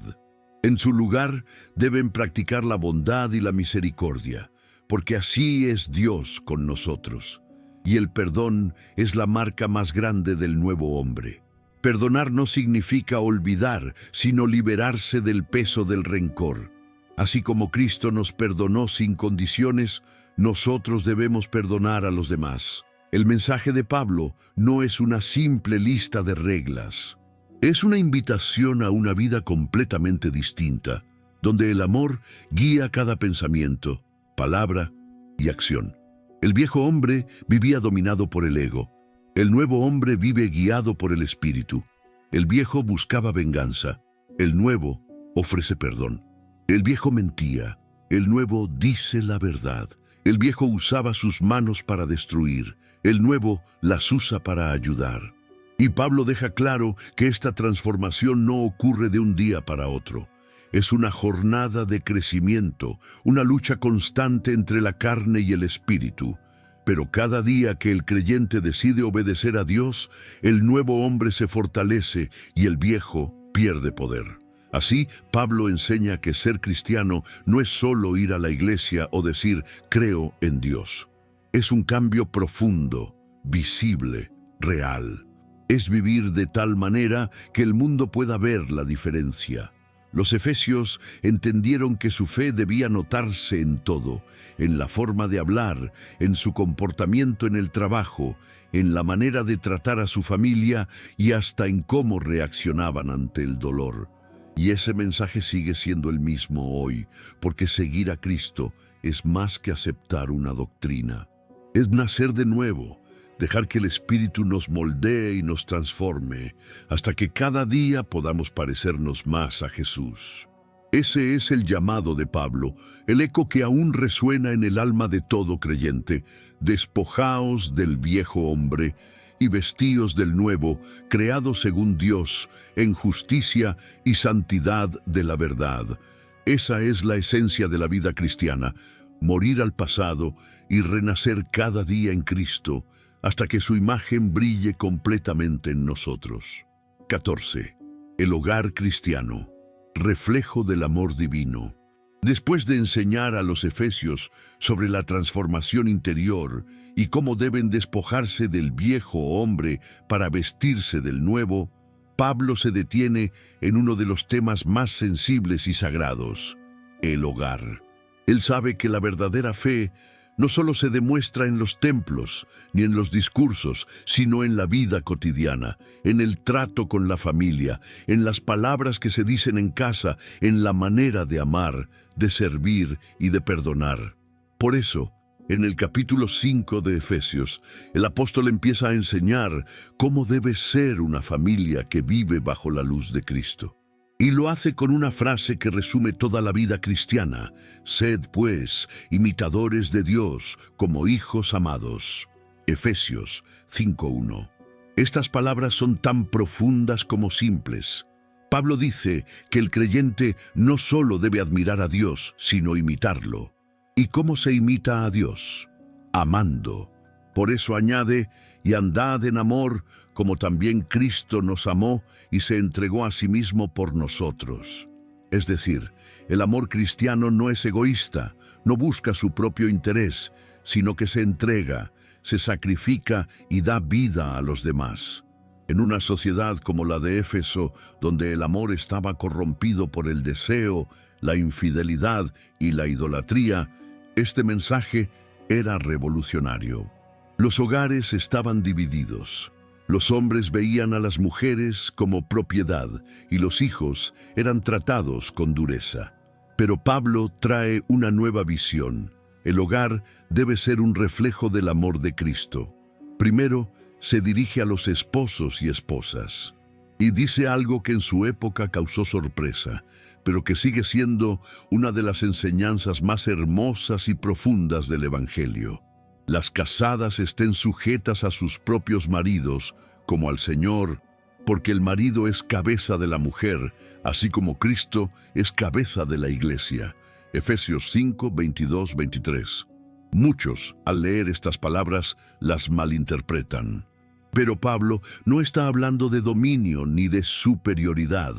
En su lugar, deben practicar la bondad y la misericordia, porque así es Dios con nosotros. Y el perdón es la marca más grande del nuevo hombre. Perdonar no significa olvidar, sino liberarse del peso del rencor. Así como Cristo nos perdonó sin condiciones, nosotros debemos perdonar a los demás. El mensaje de Pablo no es una simple lista de reglas. Es una invitación a una vida completamente distinta, donde el amor guía cada pensamiento, palabra y acción. El viejo hombre vivía dominado por el ego. El nuevo hombre vive guiado por el Espíritu. El viejo buscaba venganza. El nuevo ofrece perdón. El viejo mentía. El nuevo dice la verdad. El viejo usaba sus manos para destruir. El nuevo las usa para ayudar. Y Pablo deja claro que esta transformación no ocurre de un día para otro. Es una jornada de crecimiento, una lucha constante entre la carne y el espíritu. Pero cada día que el creyente decide obedecer a Dios, el nuevo hombre se fortalece y el viejo pierde poder. Así, Pablo enseña que ser cristiano no es solo ir a la iglesia o decir creo en Dios. Es un cambio profundo, visible, real. Es vivir de tal manera que el mundo pueda ver la diferencia. Los efesios entendieron que su fe debía notarse en todo, en la forma de hablar, en su comportamiento en el trabajo, en la manera de tratar a su familia y hasta en cómo reaccionaban ante el dolor. Y ese mensaje sigue siendo el mismo hoy, porque seguir a Cristo es más que aceptar una doctrina. Es nacer de nuevo, dejar que el Espíritu nos moldee y nos transforme, hasta que cada día podamos parecernos más a Jesús. Ese es el llamado de Pablo, el eco que aún resuena en el alma de todo creyente. Despojaos del viejo hombre y vestíos del nuevo, creado según Dios, en justicia y santidad de la verdad. Esa es la esencia de la vida cristiana, morir al pasado y renacer cada día en Cristo, hasta que su imagen brille completamente en nosotros. 14. El hogar cristiano, reflejo del amor divino. Después de enseñar a los efesios sobre la transformación interior y cómo deben despojarse del viejo hombre para vestirse del nuevo, Pablo se detiene en uno de los temas más sensibles y sagrados, el hogar. Él sabe que la verdadera fe no solo se demuestra en los templos ni en los discursos, sino en la vida cotidiana, en el trato con la familia, en las palabras que se dicen en casa, en la manera de amar, de servir y de perdonar. Por eso, en el capítulo 5 de Efesios, el apóstol empieza a enseñar cómo debe ser una familia que vive bajo la luz de Cristo. Y lo hace con una frase que resume toda la vida cristiana: sed, pues, imitadores de Dios como hijos amados. Efesios 5:1. Estas palabras son tan profundas como simples. Pablo dice que el creyente no solo debe admirar a Dios, sino imitarlo. ¿Y cómo se imita a Dios? Amando. Por eso añade, y andad en amor, como también Cristo nos amó y se entregó a sí mismo por nosotros. Es decir, el amor cristiano no es egoísta, no busca su propio interés, sino que se entrega, se sacrifica y da vida a los demás. En una sociedad como la de Éfeso, donde el amor estaba corrompido por el deseo, la infidelidad y la idolatría, este mensaje era revolucionario. Los hogares estaban divididos. Los hombres veían a las mujeres como propiedad y los hijos eran tratados con dureza. Pero Pablo trae una nueva visión. El hogar debe ser un reflejo del amor de Cristo. Primero, se dirige a los esposos y esposas. Y dice algo que en su época causó sorpresa, pero que sigue siendo una de las enseñanzas más hermosas y profundas del Evangelio. Las casadas estén sujetas a sus propios maridos, como al Señor, porque el marido es cabeza de la mujer, así como Cristo es cabeza de la iglesia. Efesios 5, 22, 23. Muchos, al leer estas palabras, las malinterpretan. Pero Pablo no está hablando de dominio ni de superioridad.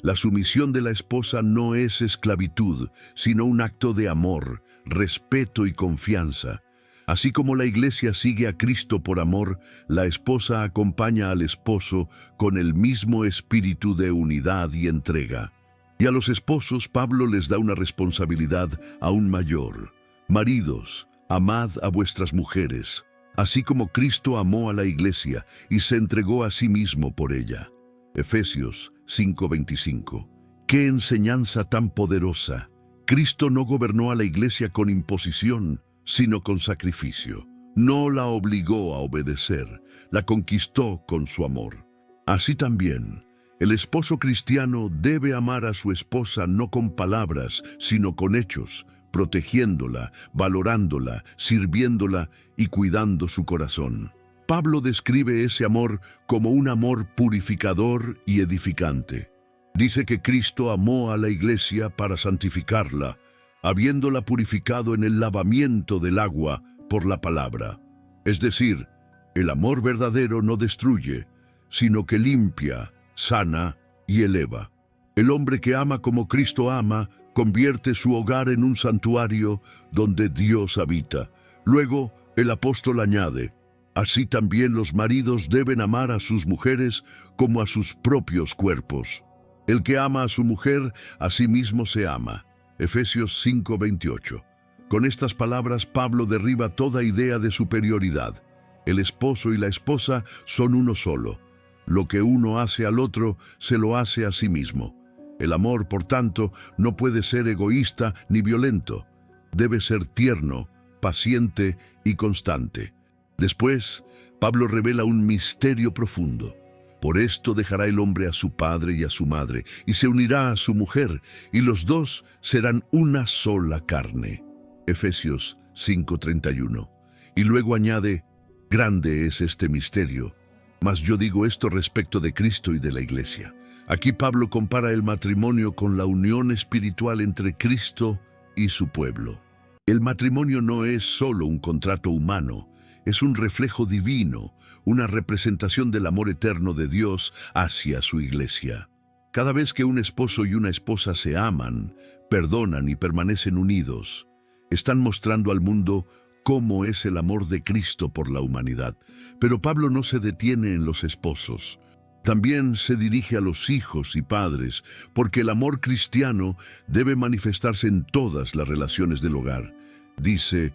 La sumisión de la esposa no es esclavitud, sino un acto de amor, respeto y confianza. Así como la iglesia sigue a Cristo por amor, la esposa acompaña al esposo con el mismo espíritu de unidad y entrega. Y a los esposos Pablo les da una responsabilidad aún mayor. Maridos, amad a vuestras mujeres, así como Cristo amó a la iglesia y se entregó a sí mismo por ella. Efesios 5:25. ¡Qué enseñanza tan poderosa! Cristo no gobernó a la iglesia con imposición, sino con sacrificio. No la obligó a obedecer, la conquistó con su amor. Así también, el esposo cristiano debe amar a su esposa no con palabras, sino con hechos, protegiéndola, valorándola, sirviéndola y cuidando su corazón. Pablo describe ese amor como un amor purificador y edificante. Dice que Cristo amó a la iglesia para santificarla, habiéndola purificado en el lavamiento del agua por la palabra. Es decir, el amor verdadero no destruye, sino que limpia, sana y eleva. El hombre que ama como Cristo ama, convierte su hogar en un santuario donde Dios habita. Luego, el apóstol añade: así también los maridos deben amar a sus mujeres como a sus propios cuerpos. El que ama a su mujer, a sí mismo se ama. Efesios 5:28. Con estas palabras, Pablo derriba toda idea de superioridad. El esposo y la esposa son uno solo. Lo que uno hace al otro, se lo hace a sí mismo. El amor, por tanto, no puede ser egoísta ni violento. Debe ser tierno, paciente y constante. Después, Pablo revela un misterio profundo. Por esto dejará el hombre a su padre y a su madre, y se unirá a su mujer, y los dos serán una sola carne. Efesios 5:31. Y luego añade: grande es este misterio, mas yo digo esto respecto de Cristo y de la Iglesia. Aquí Pablo compara el matrimonio con la unión espiritual entre Cristo y su pueblo. El matrimonio no es solo un contrato humano, es un reflejo divino, una representación del amor eterno de Dios hacia su Iglesia. Cada vez que un esposo y una esposa se aman, perdonan y permanecen unidos, están mostrando al mundo cómo es el amor de Cristo por la humanidad. Pero Pablo no se detiene en los esposos. También se dirige a los hijos y padres, porque el amor cristiano debe manifestarse en todas las relaciones del hogar. Dice: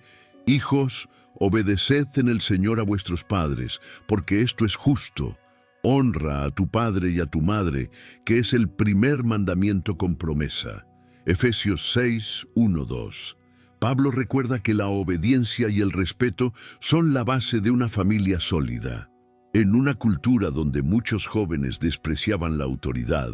hijos, obedeced en el Señor a vuestros padres, porque esto es justo. Honra a tu padre y a tu madre, que es el primer mandamiento con promesa. Efesios 6:1-2. Pablo recuerda que la obediencia y el respeto son la base de una familia sólida. En una cultura donde muchos jóvenes despreciaban la autoridad,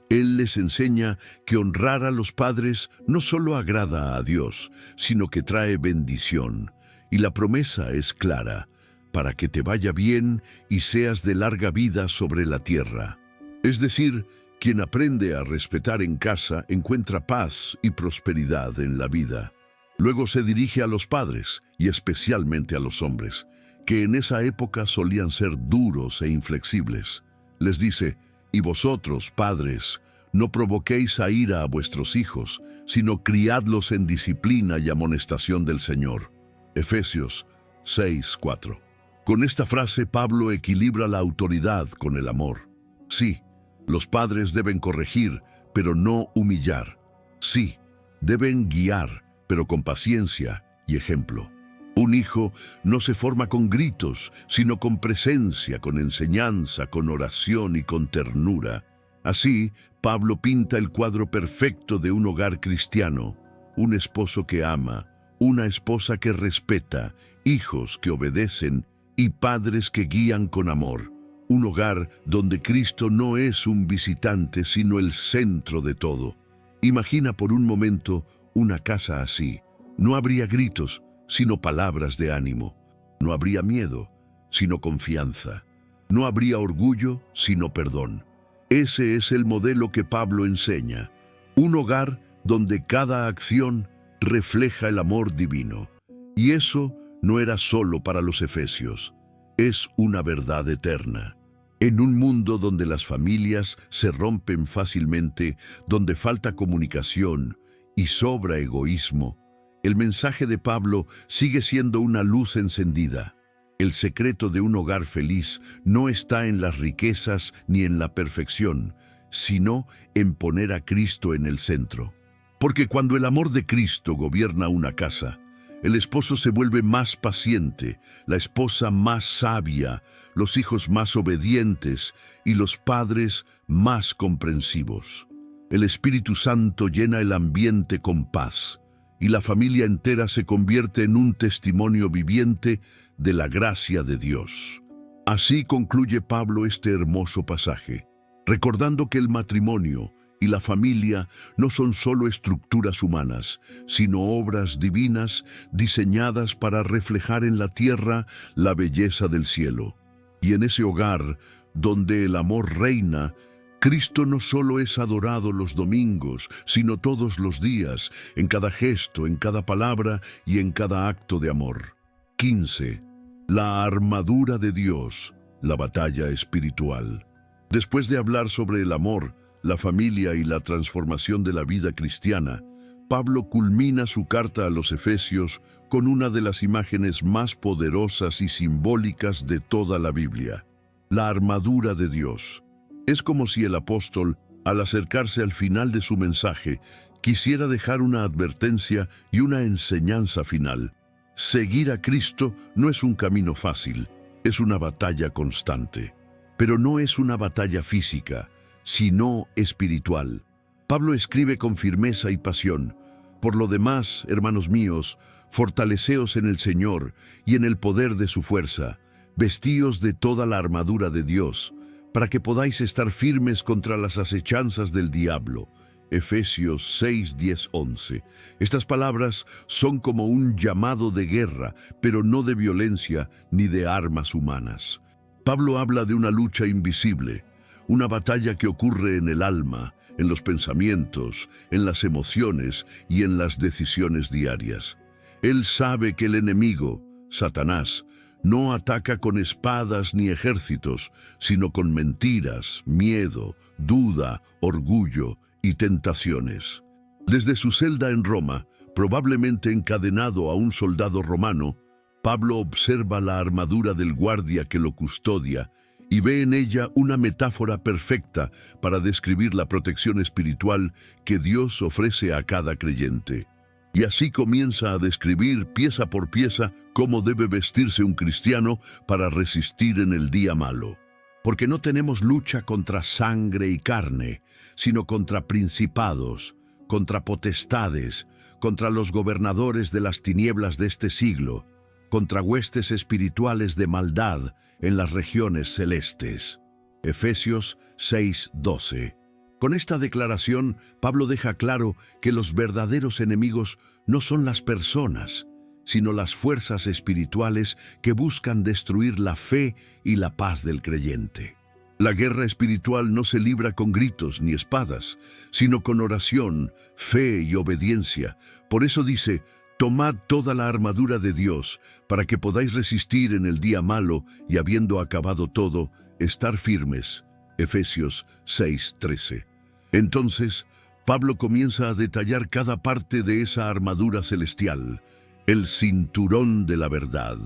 él les enseña que honrar a los padres no solo agrada a Dios, sino que trae bendición. Y la promesa es clara: para que te vaya bien y seas de larga vida sobre la tierra. Es decir, quien aprende a respetar en casa encuentra paz y prosperidad en la vida. Luego se dirige a los padres, y especialmente a los hombres, que en esa época solían ser duros e inflexibles. Les dice: y vosotros, padres, no provoquéis a ira a vuestros hijos, sino criadlos en disciplina y amonestación del Señor. Efesios 6:4. Con esta frase, Pablo equilibra la autoridad con el amor. Sí, los padres deben corregir, pero no humillar. Sí, deben guiar, pero con paciencia y ejemplo. Un hijo no se forma con gritos, sino con presencia, con enseñanza, con oración y con ternura. Así, Pablo pinta el cuadro perfecto de un hogar cristiano: un esposo que ama, una esposa que respeta, hijos que obedecen y padres que guían con amor. Un hogar donde Cristo no es un visitante, sino el centro de todo. Imagina por un momento una casa así. No habría gritos, sino palabras de ánimo. No habría miedo, sino confianza. No habría orgullo, sino perdón. Ese es el modelo que Pablo enseña. Un hogar donde cada acción refleja el amor divino. Y eso no era solo para los efesios. Es una verdad eterna. En un mundo donde las familias se rompen fácilmente, donde falta comunicación y sobra egoísmo, el mensaje de Pablo sigue siendo una luz encendida. El secreto de un hogar feliz no está en las riquezas ni en la perfección, sino en poner a Cristo en el centro. Porque cuando el amor de Cristo gobierna una casa, el esposo se vuelve más paciente, la esposa más sabia, los hijos más obedientes y los padres más comprensivos. El Espíritu Santo llena el ambiente con paz, y la familia entera se convierte en un testimonio viviente de la gracia de Dios. Así concluye Pablo este hermoso pasaje, recordando que el matrimonio y la familia no son solo estructuras humanas, sino obras divinas diseñadas para reflejar en la tierra la belleza del cielo. Y en ese hogar, donde el amor reina, Cristo no solo es adorado los domingos, sino todos los días, en cada gesto, en cada palabra y en cada acto de amor. 15. La armadura de Dios, la batalla espiritual. Después de hablar sobre el amor, la familia y la transformación de la vida cristiana, Pablo culmina su carta a los Efesios con una de las imágenes más poderosas y simbólicas de toda la Biblia: la armadura de Dios. Es como si el apóstol, al acercarse al final de su mensaje, quisiera dejar una advertencia y una enseñanza final. Seguir a Cristo no es un camino fácil, es una batalla constante. Pero no es una batalla física, sino espiritual. Pablo escribe con firmeza y pasión: por lo demás, hermanos míos, fortaleceos en el Señor y en el poder de su fuerza, vestíos de toda la armadura de Dios, para que podáis estar firmes contra las acechanzas del diablo. Efesios 6, 10, 11. Estas palabras son como un llamado de guerra, pero no de violencia ni de armas humanas. Pablo habla de una lucha invisible, una batalla que ocurre en el alma, en los pensamientos, en las emociones y en las decisiones diarias. Él sabe que el enemigo, Satanás, no ataca con espadas ni ejércitos, sino con mentiras, miedo, duda, orgullo y tentaciones. Desde su celda en Roma, probablemente encadenado a un soldado romano, Pablo observa la armadura del guardia que lo custodia y ve en ella una metáfora perfecta para describir la protección espiritual que Dios ofrece a cada creyente. Y así comienza a describir pieza por pieza cómo debe vestirse un cristiano para resistir en el día malo. Porque no tenemos lucha contra sangre y carne, sino contra principados, contra potestades, contra los gobernadores de las tinieblas de este siglo, contra huestes espirituales de maldad en las regiones celestes. Efesios 6:12. Con esta declaración, Pablo deja claro que los verdaderos enemigos no son las personas, sino las fuerzas espirituales que buscan destruir la fe y la paz del creyente. La guerra espiritual no se libra con gritos ni espadas, sino con oración, fe y obediencia. Por eso dice: tomad toda la armadura de Dios, para que podáis resistir en el día malo y, habiendo acabado todo, estar firmes. Efesios 6:13. Entonces, Pablo comienza a detallar cada parte de esa armadura celestial: el cinturón de la verdad.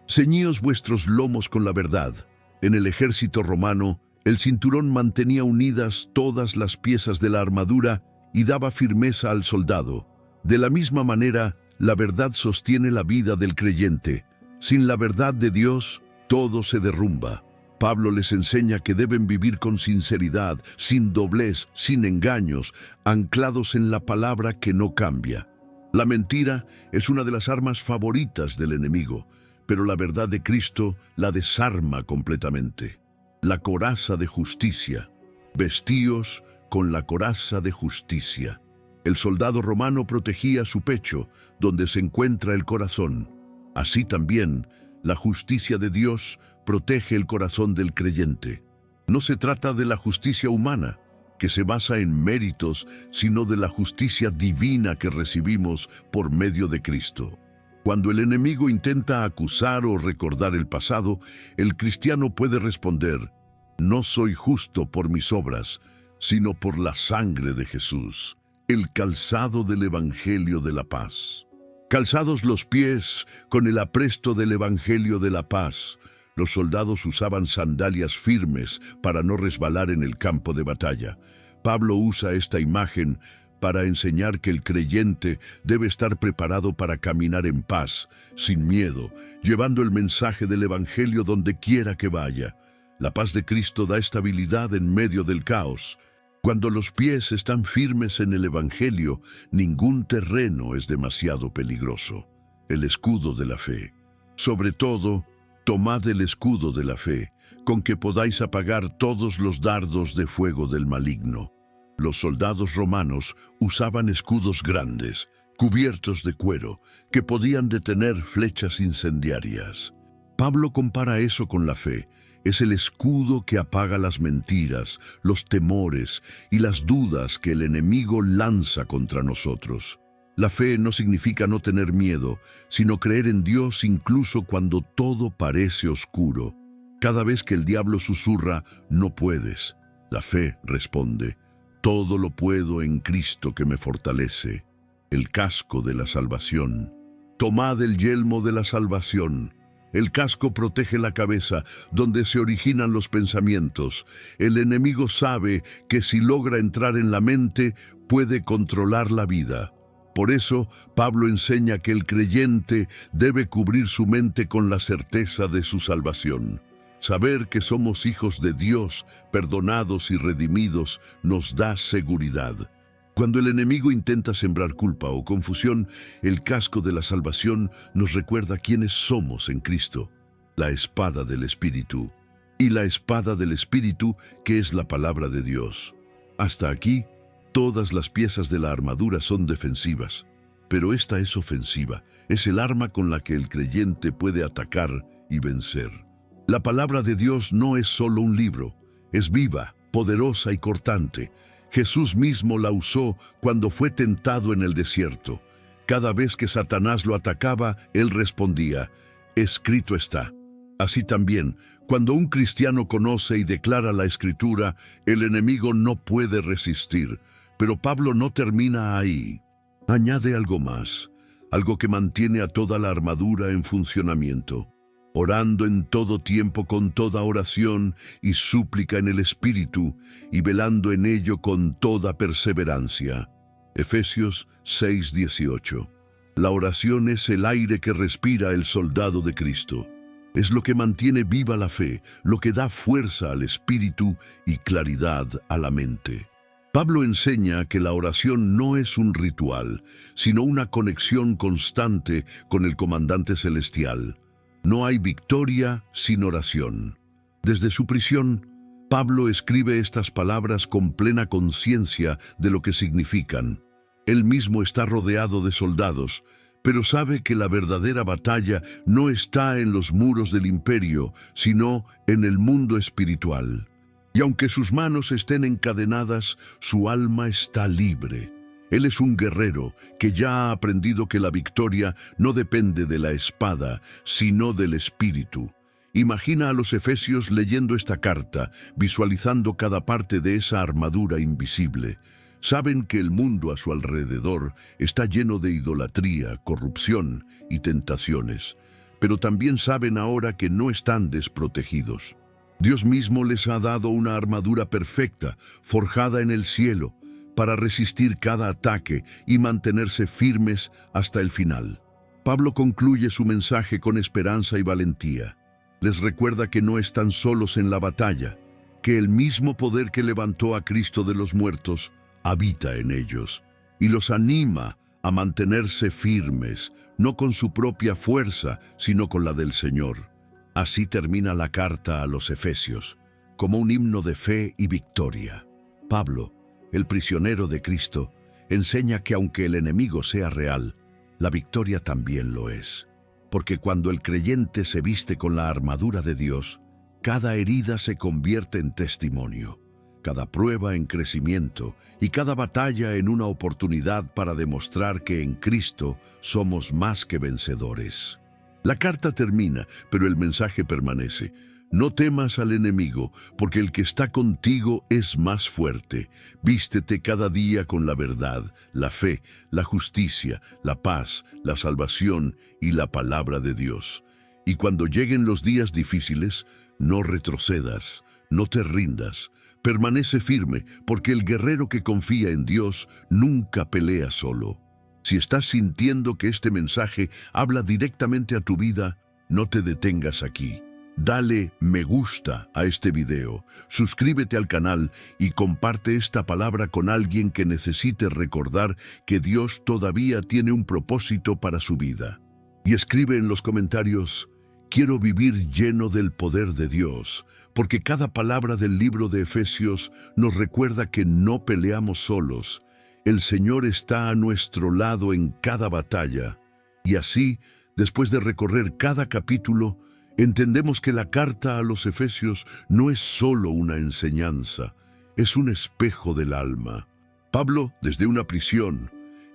Ceñíos vuestros lomos con la verdad. En el ejército romano, el cinturón mantenía unidas todas las piezas de la armadura y daba firmeza al soldado. De la misma manera, la verdad sostiene la vida del creyente. Sin la verdad de Dios, todo se derrumba. Pablo les enseña que deben vivir con sinceridad, sin doblez, sin engaños, anclados en la palabra que no cambia. La mentira es una de las armas favoritas del enemigo, pero la verdad de Cristo la desarma completamente. La coraza de justicia. Vestíos con la coraza de justicia. El soldado romano protegía su pecho, donde se encuentra el corazón. Así también, la justicia de Dios protege el corazón del creyente. No se trata de la justicia humana, que se basa en méritos, sino de la justicia divina que recibimos por medio de Cristo. Cuando el enemigo intenta acusar o recordar el pasado, el cristiano puede responder: no soy justo por mis obras, sino por la sangre de Jesús, el calzado del Evangelio de la paz. Calzados los pies con el apresto del Evangelio de la paz, los soldados usaban sandalias firmes para no resbalar en el campo de batalla. Pablo usa esta imagen para enseñar que el creyente debe estar preparado para caminar en paz, sin miedo, llevando el mensaje del Evangelio donde quiera que vaya. La paz de Cristo da estabilidad en medio del caos. Cuando los pies están firmes en el Evangelio, ningún terreno es demasiado peligroso. El escudo de la fe. Sobre todo, tomad el escudo de la fe, con que podáis apagar todos los dardos de fuego del maligno. Los soldados romanos usaban escudos grandes, cubiertos de cuero, que podían detener flechas incendiarias. Pablo compara eso con la fe. Es el escudo que apaga las mentiras, los temores y las dudas que el enemigo lanza contra nosotros. La fe no significa no tener miedo, sino creer en Dios incluso cuando todo parece oscuro. Cada vez que el diablo susurra, no puedes, la fe responde, todo lo puedo en Cristo que me fortalece. El casco de la salvación. Tomad el yelmo de la salvación. El casco protege la cabeza, donde se originan los pensamientos. El enemigo sabe que si logra entrar en la mente, puede controlar la vida. Por eso, Pablo enseña que el creyente debe cubrir su mente con la certeza de su salvación. Saber que somos hijos de Dios, perdonados y redimidos, nos da seguridad. Cuando el enemigo intenta sembrar culpa o confusión, el casco de la salvación nos recuerda quiénes somos en Cristo, la espada del Espíritu. Y la espada del Espíritu, que es la palabra de Dios. Hasta aquí, todas las piezas de la armadura son defensivas, pero esta es ofensiva, es el arma con la que el creyente puede atacar y vencer. La palabra de Dios no es solo un libro, es viva, poderosa y cortante. Jesús mismo la usó cuando fue tentado en el desierto. Cada vez que Satanás lo atacaba, él respondía, escrito está. Así también, cuando un cristiano conoce y declara la Escritura, el enemigo no puede resistir. Pero Pablo no termina ahí. Añade algo más, algo que mantiene a toda la armadura en funcionamiento. Orando en todo tiempo con toda oración y súplica en el Espíritu, y velando en ello con toda perseverancia. Efesios 6:18. La oración es el aire que respira el soldado de Cristo. Es lo que mantiene viva la fe, lo que da fuerza al espíritu y claridad a la mente. Pablo enseña que la oración no es un ritual, sino una conexión constante con el comandante celestial. No hay victoria sin oración. Desde su prisión, Pablo escribe estas palabras con plena conciencia de lo que significan. Él mismo está rodeado de soldados, pero sabe que la verdadera batalla no está en los muros del imperio, sino en el mundo espiritual. Y aunque sus manos estén encadenadas, su alma está libre. Él es un guerrero que ya ha aprendido que la victoria no depende de la espada, sino del espíritu. Imagina a los efesios leyendo esta carta, visualizando cada parte de esa armadura invisible. Saben que el mundo a su alrededor está lleno de idolatría, corrupción y tentaciones, pero también saben ahora que no están desprotegidos. Dios mismo les ha dado una armadura perfecta, forjada en el cielo, para resistir cada ataque y mantenerse firmes hasta el final. Pablo concluye su mensaje con esperanza y valentía. Les recuerda que no están solos en la batalla, que el mismo poder que levantó a Cristo de los muertos habita en ellos, y los anima a mantenerse firmes, no con su propia fuerza, sino con la del Señor. Así termina la carta a los Efesios, como un himno de fe y victoria. Pablo, el prisionero de Cristo, enseña que aunque el enemigo sea real, la victoria también lo es. Porque cuando el creyente se viste con la armadura de Dios, cada herida se convierte en testimonio, cada prueba en crecimiento y cada batalla en una oportunidad para demostrar que en Cristo somos más que vencedores. La carta termina, pero el mensaje permanece. No temas al enemigo, porque el que está contigo es más fuerte. Vístete cada día con la verdad, la fe, la justicia, la paz, la salvación y la palabra de Dios. Y cuando lleguen los días difíciles, no retrocedas, no te rindas. Permanece firme, porque el guerrero que confía en Dios nunca pelea solo. Si estás sintiendo que este mensaje habla directamente a tu vida, no te detengas aquí. Dale me gusta a este video, suscríbete al canal y comparte esta palabra con alguien que necesite recordar que Dios todavía tiene un propósito para su vida. Y escribe en los comentarios, quiero vivir lleno del poder de Dios, porque cada palabra del libro de Efesios nos recuerda que no peleamos solos. El Señor está a nuestro lado en cada batalla. Y así, después de recorrer cada capítulo, entendemos que la carta a los Efesios no es solo una enseñanza, es un espejo del alma. Pablo, desde una prisión,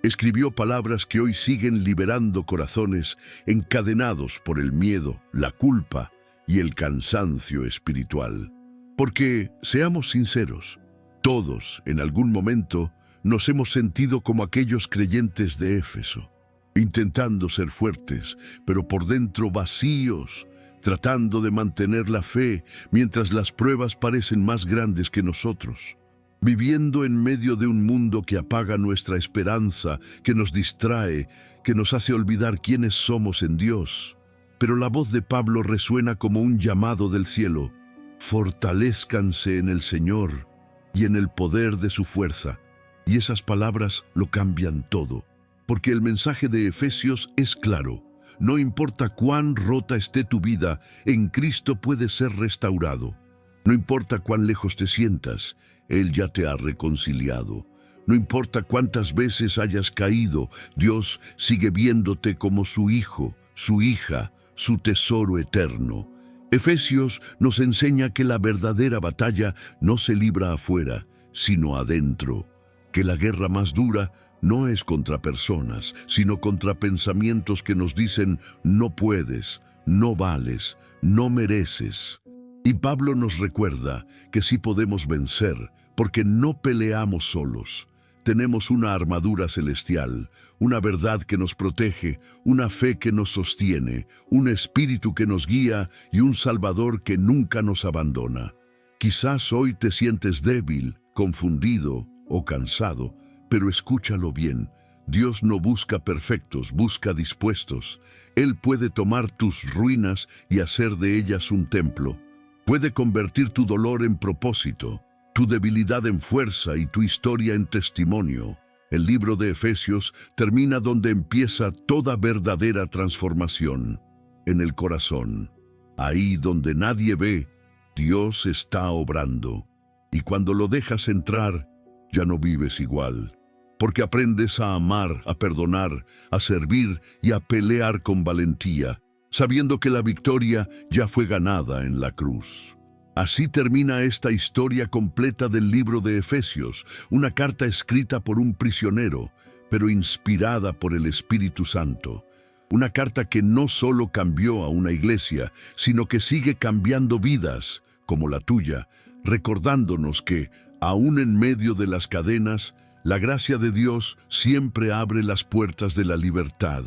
Escribió palabras que hoy siguen liberando corazones encadenados por el miedo, la culpa y el cansancio espiritual. Porque, seamos sinceros, todos, en algún momento, nos hemos sentido como aquellos creyentes de Éfeso, intentando ser fuertes, pero por dentro vacíos, tratando de mantener la fe mientras las pruebas parecen más grandes que nosotros. Viviendo en medio de un mundo que apaga nuestra esperanza, que nos distrae, que nos hace olvidar quiénes somos en Dios. Pero la voz de Pablo resuena como un llamado del cielo. Fortalézcanse en el Señor y en el poder de su fuerza. Y esas palabras lo cambian todo, porque el mensaje de Efesios es claro. No importa cuán rota esté tu vida, en Cristo puedes ser restaurado. No importa cuán lejos te sientas, Él ya te ha reconciliado. No importa cuántas veces hayas caído, Dios sigue viéndote como su hijo, su hija, su tesoro eterno. Efesios nos enseña que la verdadera batalla no se libra afuera, sino adentro. Que la guerra más dura no es contra personas, sino contra pensamientos que nos dicen no puedes, no vales, no mereces. Y Pablo nos recuerda que sí podemos vencer, porque no peleamos solos. Tenemos una armadura celestial, una verdad que nos protege, una fe que nos sostiene, un espíritu que nos guía y un Salvador que nunca nos abandona. Quizás hoy te sientes débil, confundido o cansado, pero escúchalo bien. Dios no busca perfectos, busca dispuestos. Él puede tomar tus ruinas y hacer de ellas un templo. Puede convertir tu dolor en propósito, tu debilidad en fuerza y tu historia en testimonio. El libro de Efesios termina donde empieza toda verdadera transformación, en el corazón. Ahí donde nadie ve, Dios está obrando. Y cuando lo dejas entrar, ya no vives igual, porque aprendes a amar, a perdonar, a servir y a pelear con valentía, sabiendo que la victoria ya fue ganada en la cruz. Así termina esta historia completa del libro de Efesios, una carta escrita por un prisionero, pero inspirada por el Espíritu Santo. Una carta que no solo cambió a una iglesia, sino que sigue cambiando vidas, como la tuya, recordándonos que, aún en medio de las cadenas, la gracia de Dios siempre abre las puertas de la libertad.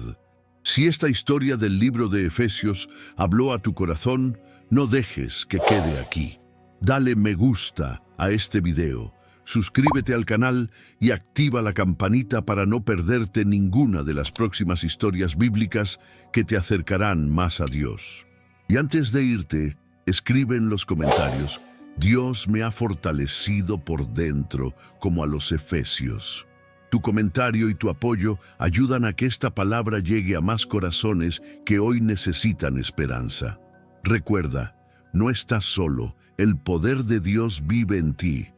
Si esta historia del libro de Efesios habló a tu corazón, no dejes que quede aquí. Dale me gusta a este video, suscríbete al canal y activa la campanita para no perderte ninguna de las próximas historias bíblicas que te acercarán más a Dios. Y antes de irte, escribe en los comentarios: Dios me ha fortalecido por dentro, como a los efesios. Tu comentario y tu apoyo ayudan a que esta palabra llegue a más corazones que hoy necesitan esperanza. Recuerda, no estás solo, el poder de Dios vive en ti.